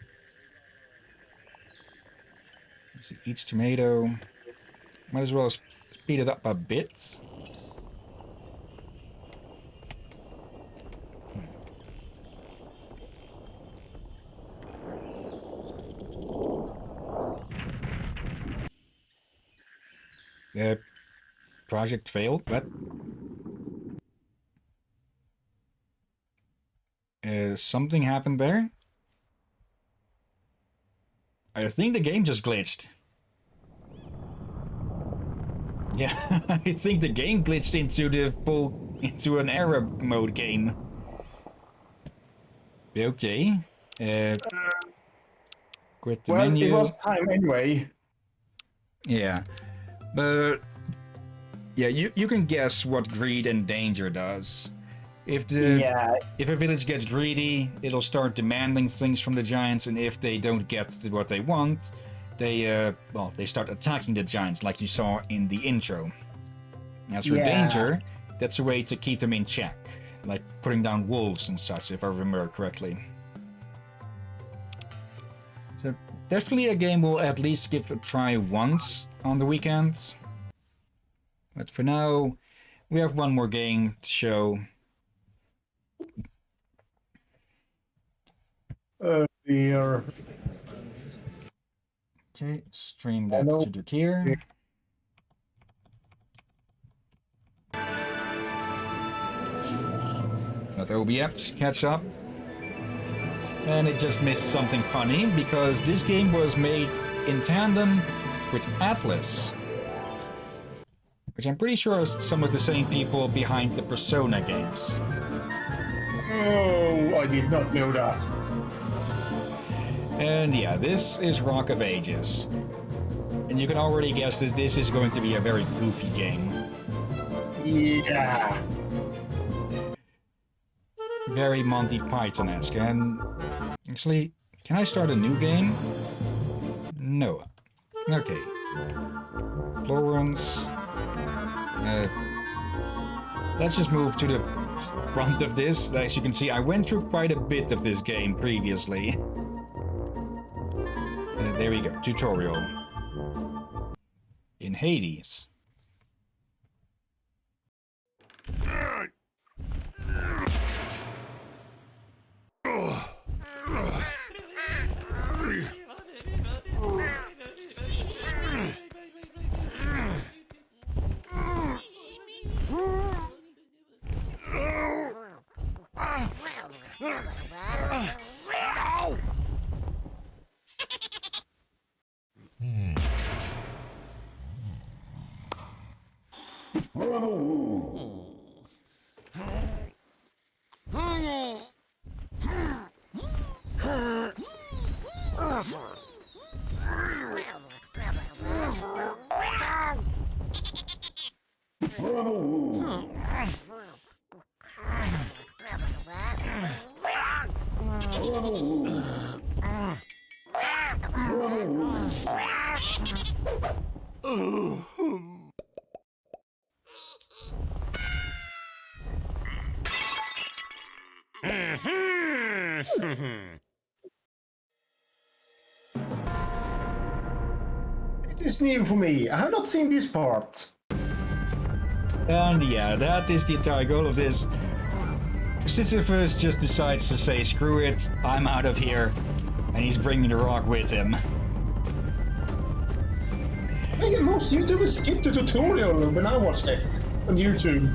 Let's see, each tomato. Might as well speed it up a bit. Project failed. What? Something happened there? I think the game just glitched. Yeah, I think the game glitched into an error mode game. Okay. Quit the menu. It was time anyway. Yeah, but yeah, you can guess what greed and danger does. If a village gets greedy, it'll start demanding things from the giants, and if they don't get what they want, they start attacking the giants, like you saw in the intro. As for danger, that's a way to keep them in check, like putting down wolves and such, if I remember correctly. So definitely a game we'll at least give a try once on the weekend. But for now, we have one more game to show. Oh dear. Okay, stream that to the gear. Let OBS catch up. And it just missed something funny, because this game was made in tandem with Atlas. Which I'm pretty sure is some of the same people behind the Persona games. Oh, I did not know that. And yeah, this is Rock of Ages. And you can already guess that this is going to be a very goofy game. Yeah. Very Monty Python-esque. And actually, can I start a new game? No. Okay. Florence. Let's just move to the front of this. As you can see, I went through quite a bit of this game previously. There we go, tutorial. In Hades. This is new for me. I have not seen this part. And yeah, that is the entire goal of this. Sisyphus just decides to say, screw it, I'm out of here. And he's bringing the rock with him. Hey, most YouTubers skip the tutorial when I watched it on YouTube.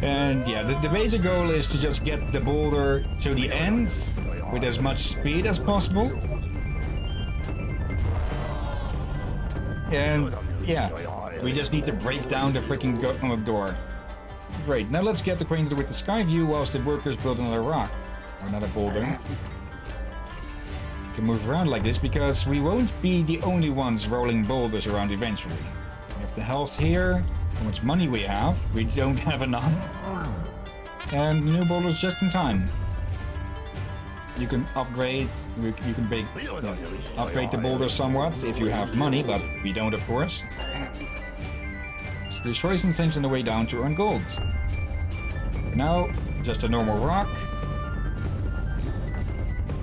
And yeah, the basic goal is to just get the boulder to the end with as much speed as possible. And yeah, we just need to break down the freaking door. Great, now let's get acquainted with the sky view whilst the workers build another rock. Or another boulder. We can move around like this because we won't be the only ones rolling boulders around eventually. We have the health here, how much money we have. We don't have enough. And new boulders just in time. You can upgrade, you can upgrade the boulder somewhat if you have money, but we don't, of course. So destroy some things on the way down to earn gold. For now, just a normal rock.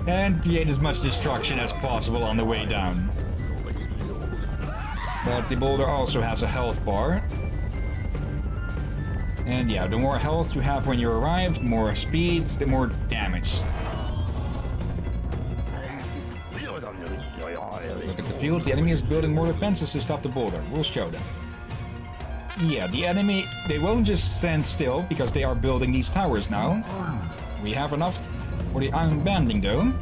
And create as much destruction as possible on the way down. But the boulder also has a health bar. And yeah, the more health you have when you arrive, the more speed, the more damage. Look at the field, the enemy is building more defenses to stop the boulder. We'll show them. Yeah, the enemy, they won't just stand still because they are building these towers now. We have enough for the iron banding though.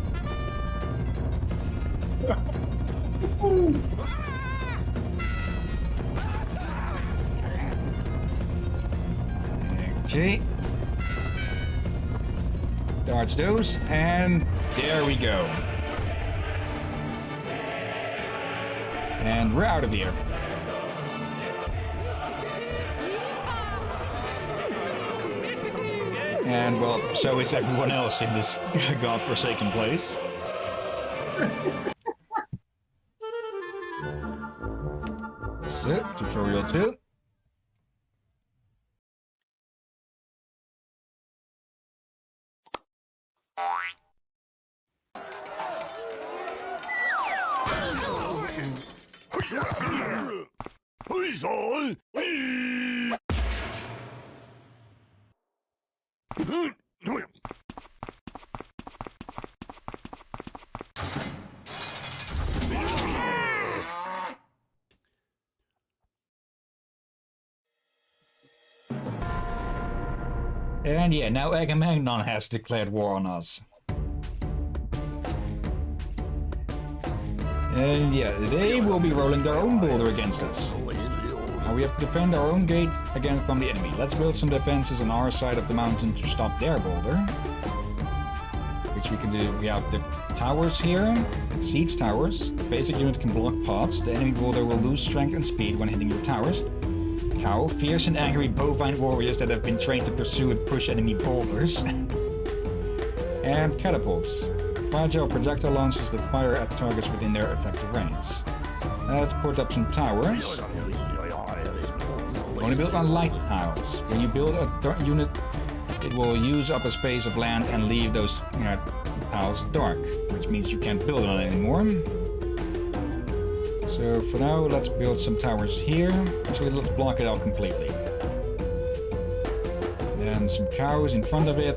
Okay. Dodge those, and there we go. And we're out of here. And well, so is everyone else in this godforsaken place. So, tutorial 2. And yeah, now Agamemnon has declared war on us. And yeah, they will be rolling their own boulder against us. Now we have to defend our own gate again from the enemy. Let's build some defenses on our side of the mountain to stop their boulder. Which we can do. We have the towers here, siege towers. The basic unit can block paths. The enemy boulder will lose strength and speed when hitting your towers. Cow, fierce and angry bovine warriors that have been trained to pursue and push enemy boulders. And catapults. fragile projectile launchers that fire at targets within their effective range. Let's put up some towers. Only build on lighthouse. When you build a unit, it will use up a space of land and leave those tiles dark, which means you can't build on it anymore. So for now, let's build some towers here. Actually, let's block it out completely. And some cows in front of it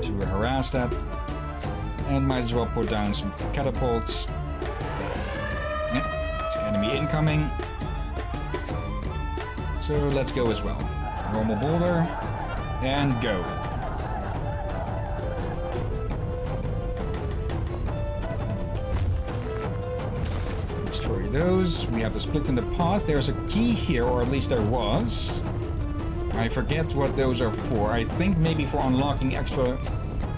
to harass that. And might as well put down some catapults. Enemy incoming. So let's go as well. Normal boulder. And go. Destroy those. We have a split in the path. There's a key here, or at least there was. I forget what those are for. I think maybe for unlocking extra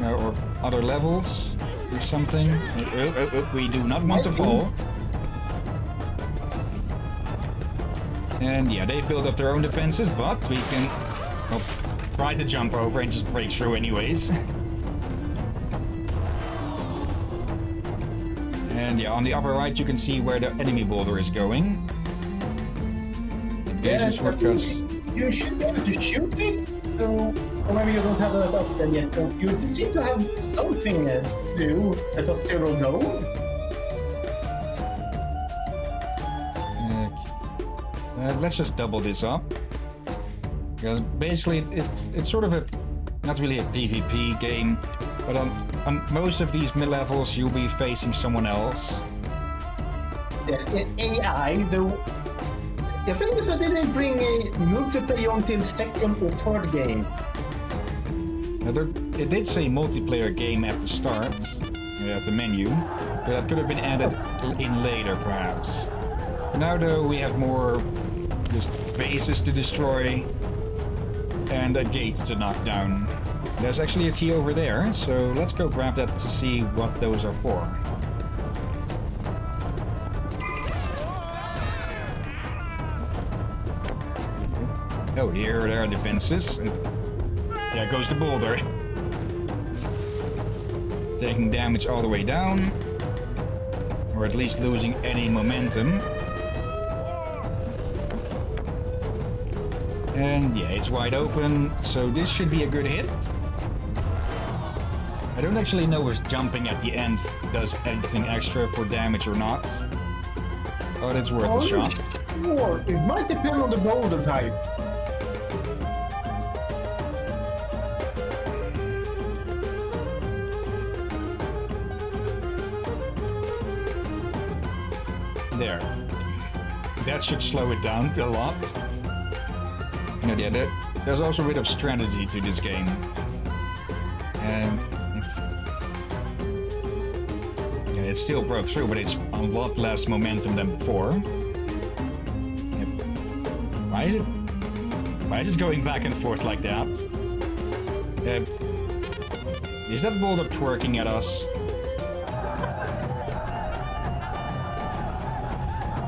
or other levels or something. We do not want to fall. And yeah, they build up their own defenses, but we can try to jump over and just break through anyways. And yeah, on the upper right you can see where the enemy boulder is going. Engaging shortcuts. You should be able to shoot it, so, or maybe you don't have that option yet. So you seem to have something to do at the zero gold. Let's just double this up. Because basically it's sort of a, not really a PvP game, but on most of these mid-levels you'll be facing someone else. Yeah, AI, though. I think that they didn't bring a multiplayer until second or third game. Now it did say multiplayer game at the start, at the menu, but that could have been added in later perhaps. Now though we have more just bases to destroy and a gate to knock down. There's actually a key over there, so let's go grab that to see what those are for. Oh, here there are defenses. There goes the boulder. Taking damage all the way down. Or at least losing any momentum. And yeah, it's wide open, so this should be a good hit. I don't actually know if jumping at the end does anything extra for damage or not. But it's worth a shot. Sure. It might depend on the boulder type. There. That should slow it down a lot. And yeah, there's also a bit of strategy to this game. And yeah, it still broke through, but it's a lot less momentum than before. Yep. Why is it going back and forth like that? Is that boulder twerking at us?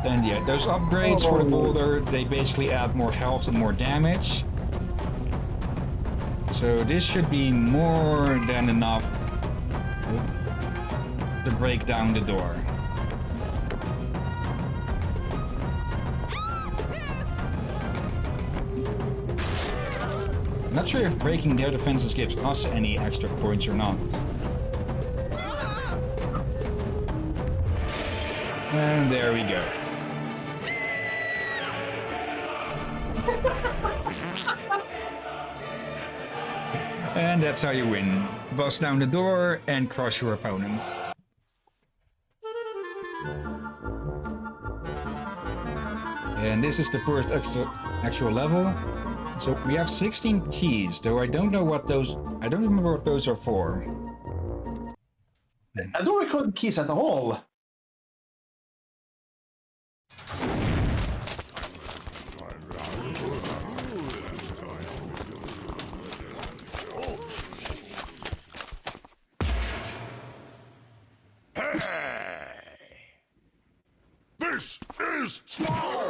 And yeah, those upgrades for the boulder, they basically add more health and more damage. So this should be more than enough to break down the door. I'm not sure if breaking their defenses gives us any extra points or not. And there we go. And that's how you win. Bust down the door and crush your opponent. And this is the first actual level. So we have 16 keys, though I don't know what those... I don't remember what those are for. I don't recall the keys at all. This is small!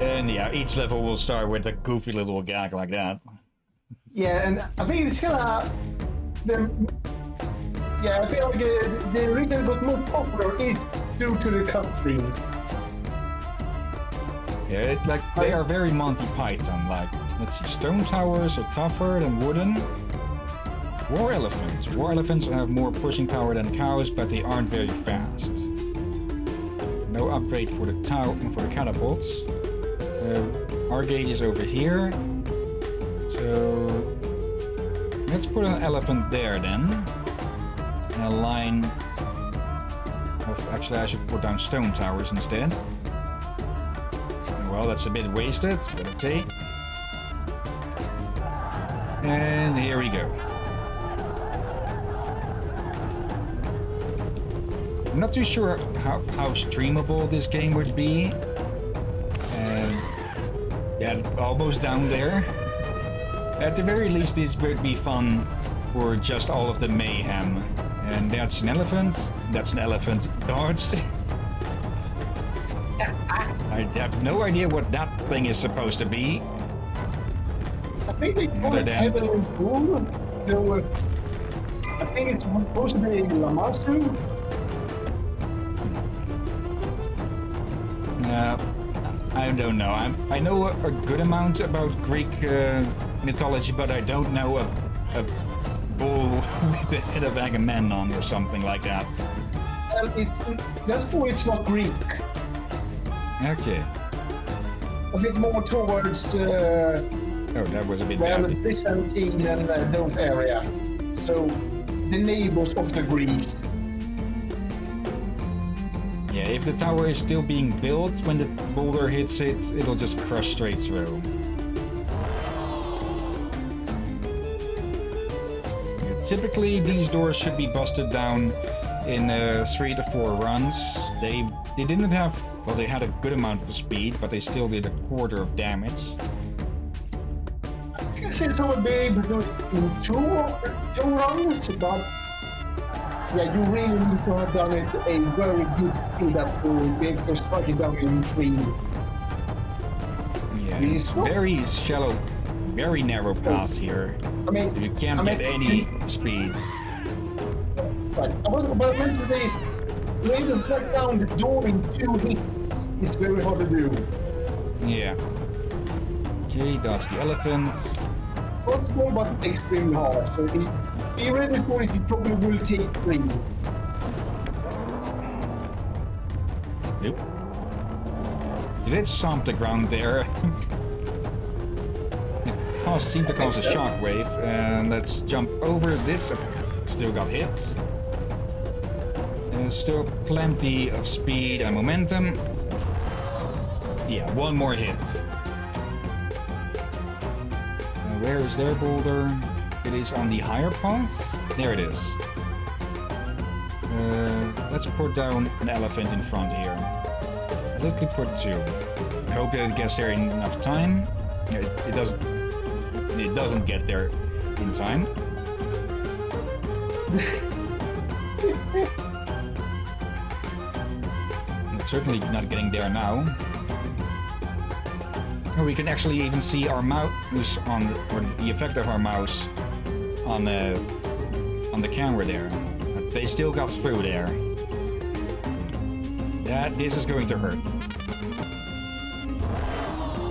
And yeah, each level will start with a goofy little gag like that. Yeah, and I think it's kind of yeah, I feel like the reason it got more popular is due to the cutscenes. Yeah, like they are very Monty Python. Like, let's see, stone towers are tougher than wooden. War elephants. War elephants have more pushing power than cows, but they aren't very fast. No upgrade for the tower and for the catapults. Our gate is over here. So let's put an elephant there then. And a line of, actually I should put down stone towers instead. Well, that's a bit wasted, but okay. And here we go. I'm not too sure how streamable this game would be. And yeah, almost down there. At the very least, this would be fun for just all of the mayhem. And that's an elephant. That's an elephant dodged. I have no idea what that thing is supposed to be. I think they call it heavily improved. I think it's supposed to be Lamasu. I don't know. I know a good amount about Greek mythology, but I don't know a bull with the head of Agamemnon or something like that. Well, it's not Greek. Okay. A bit more towards oh, that was a bit bad. Byzantine and those area. So the neighbors of the Greeks. Yeah, if the tower is still being built, when the boulder hits it, it'll just crush straight through. Yeah, typically, these doors should be busted down in 3 to 4 runs. They didn't have, well, they had a good amount of speed, but they still did a quarter of damage. I guess it's going to be able to do it in two runs, but yeah, you really need to have done it a very good speed up to be able to strike it down in 3. Yeah, it's very shallow, very narrow path here. I mean, you can't get any speeds. Right, what I meant to say is, to be able to break down the door in 2 hits is very hard to do. Yeah. Okay, that's the elephant. Possible, but extremely hard. So be ready for it, it probably will take 3. Yep. Let's stomp the ground there. It seemed to cause a shockwave, and let's jump over this. Still got hit. Still plenty of speed and momentum. Yeah, one more hit. Where is their boulder? It is on the higher path. There it is. Let's put down an elephant in front here. Let me put 2. I hope that it gets there in enough time. It doesn't. It doesn't get there in time. It's certainly not getting there now. We can actually even see our mouse on, or the effect of our mouse on the camera there. But they still got through there. This is going to hurt.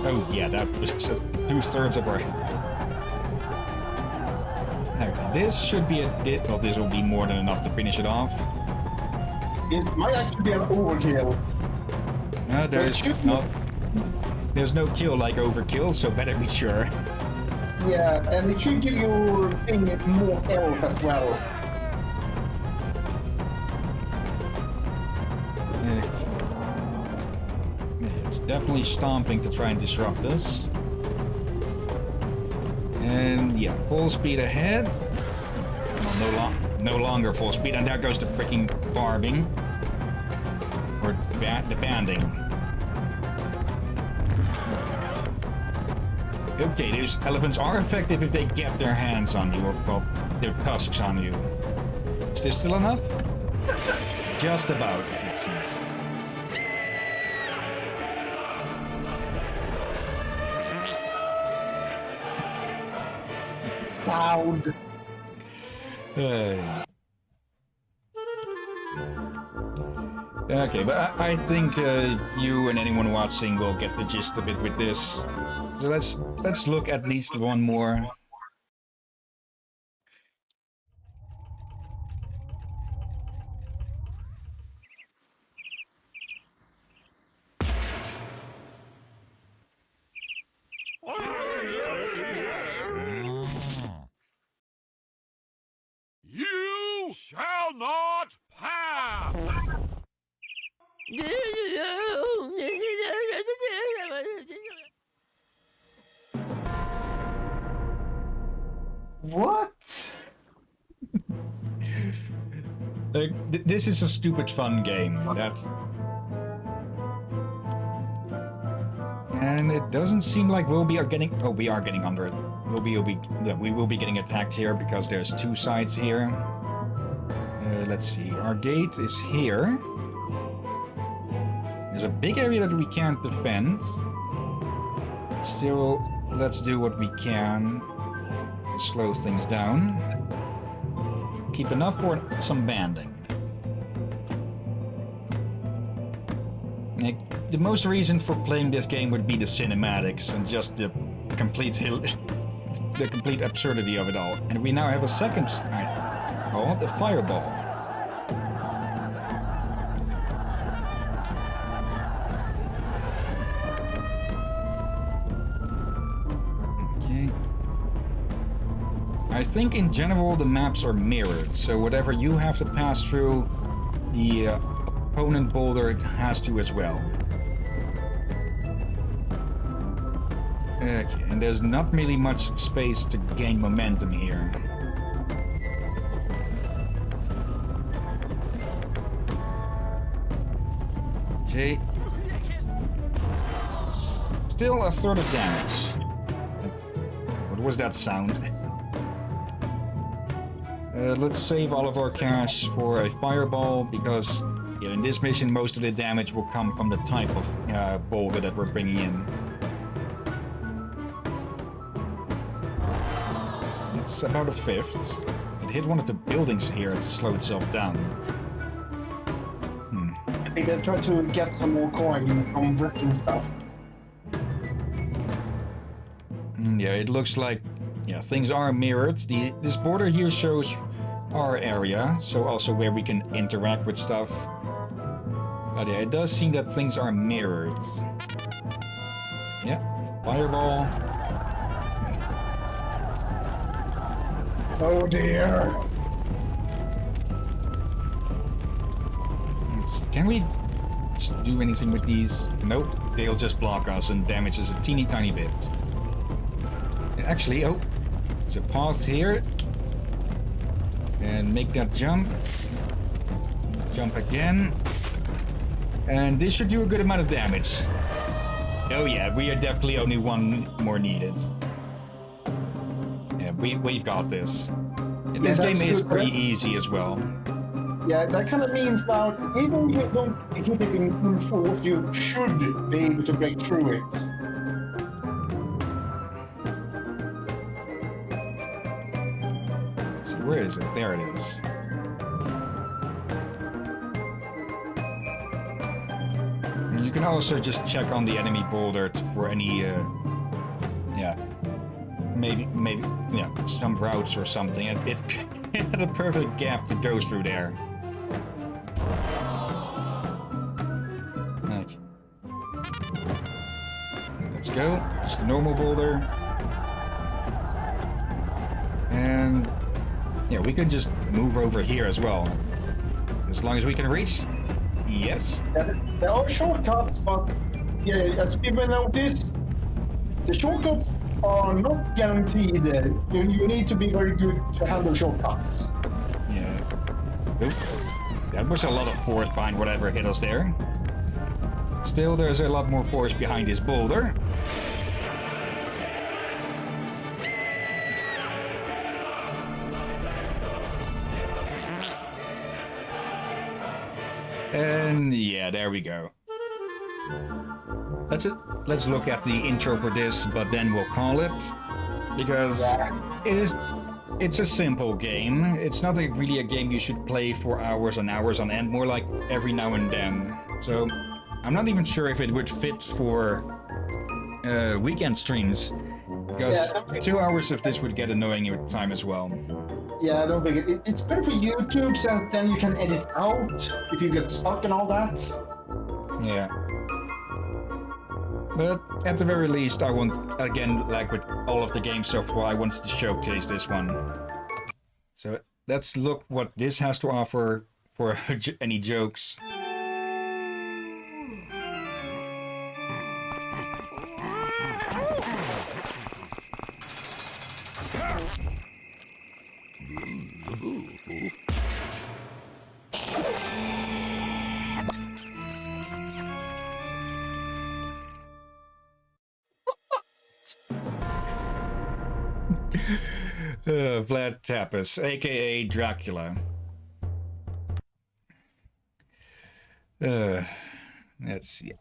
Oh yeah, that was just 2/3 of our. This should be well, this will be more than enough to finish it off. It might actually be an overkill. No, there's no kill like overkill, so better be sure. Yeah, and it should give your thing more health as well. It's definitely stomping to try and disrupt us. And yeah, full speed ahead. Well, no longer full speed, and there goes the freaking barbing. Or the banding. Okay, these elephants are effective if they get their hands on you, or well, their tusks on you. Is this still enough? Just about, it seems. loud. Okay, but I think you and anyone watching will get the gist of it with this. So let's look at least one more. You shall not pass! What? This is a stupid fun game. And it doesn't seem like we are getting under it. We will be getting attacked here because there's two sides here. Let's see. Our gate is here. There's a big area that we can't defend. Still, let's do what we can to slow things down. Keep enough for some banding. The most reason for playing this game would be the cinematics and just the complete the complete absurdity of it all. And we now have a second the fireball. Okay. I think in general the maps are mirrored, so whatever you have to pass through, the opponent boulder has to as well. Okay, and there's not really much space to gain momentum here. Okay. Still a third of damage. What was that sound? Let's save all of our cash for a fireball, because in this mission most of the damage will come from the type of boulder that we're bringing in. It's about a fifth. It hit one of the buildings here to slow itself down. I think they try to get some more coin from wrecking stuff. Yeah, it looks like things are mirrored. This border here shows our area, so also where we can interact with stuff. But yeah, it does seem that things are mirrored. Yeah, fireball. Oh dear. Can we do anything with these? Nope, they'll just block us and damage us a teeny tiny bit. Actually, there's a path here. And make that jump. Jump again. And this should do a good amount of damage. Oh yeah, we are definitely only one more needed. Yeah, we've got this. And this game is pretty easy as well. Yeah, that kind of means now, even if you don't hit it in full force, you should be able to break through it. Let's see, where is it? There it is. And you can also just check on the enemy boulder for any, maybe, some routes or something. And it had a perfect gap to go through there. Right. Let's go. Just a normal boulder. And yeah, we could just move over here as well. As long as we can reach. Yes. Yeah, there are shortcuts, but yeah, as people notice, the shortcuts are not guaranteed. You need to be very good to handle shortcuts. Yeah. Oop. That was a lot of force behind whatever hit us there. Still, there's a lot more force behind this boulder. And yeah, there we go. That's it. Let's look at the intro for this, but then we'll call it. Because it is it's a simple game. It's not really a game you should play for hours and hours on end, more like every now and then. So I'm not even sure if it would fit for weekend streams, because 2 hours of this would get annoying with time as well. Yeah, I don't think it's better for YouTube, since then you can edit out if you get stuck and all that. Yeah. But at the very least, I want, again, like with all of the games so far, I wanted to showcase this one. So let's look what this has to offer for any jokes. Vlad Tappas, aka Dracula. Let's see.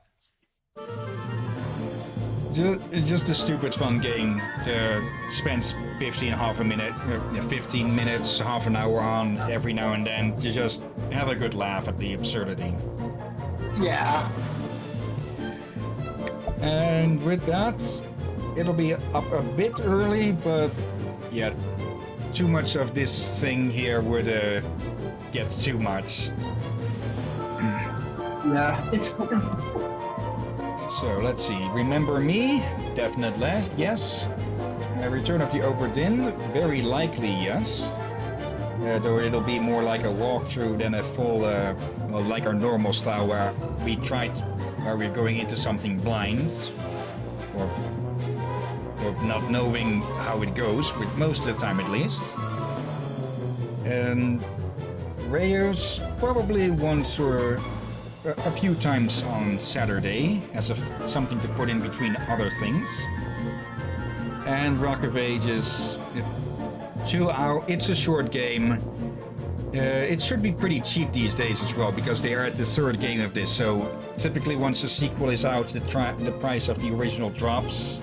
It's just a stupid fun game to spend 15 minutes, half an hour on every now and then to just have a good laugh at the absurdity. Yeah. And with that, it'll be up a bit early, but yeah, too much of this thing here would get too much. Yeah. So let's see. Remember Me? Definitely yes. Return of the Obra Dinn? Very likely yes. Though it'll be more like a walkthrough than a full, well, like our normal style where we're going into something blind, or not knowing how it goes, with most of the time at least. And Reus probably once or a few times on Saturday as something to put in between other things. And Rock of Ages, 2 hours. It's a short game. It should be pretty cheap these days as well, because they are at the third game of this. So typically, once the sequel is out, the price of the original drops.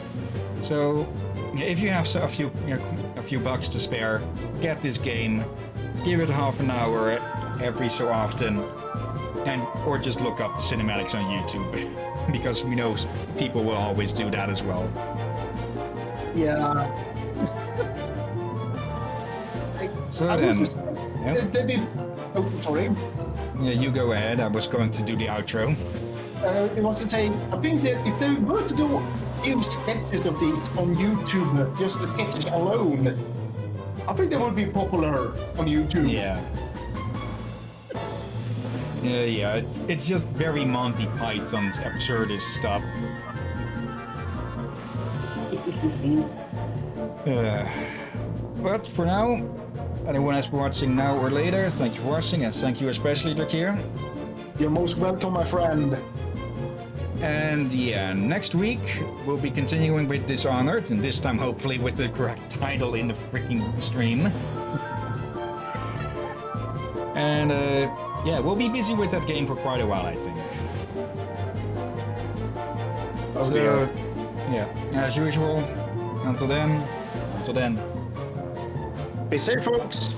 So if you have a few bucks to spare, get this game. Give it half an hour every so often. Or just look up the cinematics on YouTube, because we know people will always do that as well. Yeah. So then, sorry. Yeah, you go ahead. I was going to do the outro. It was to say, I think that if they were to do new sketches of these on YouTube, just the sketches alone, I think they would be popular on YouTube. Yeah. Yeah, it's just very Monty Python's absurdist stuff. But for now, anyone else watching now or later, thank you for watching, and thank you especially, Drakir. You're most welcome, my friend. And yeah, next week we'll be continuing with Dishonored, and this time hopefully with the correct title in the freaking stream. And yeah, we'll be busy with that game for quite a while, I think. Oh, so, dear. Yeah, as usual, until then. Be safe, folks.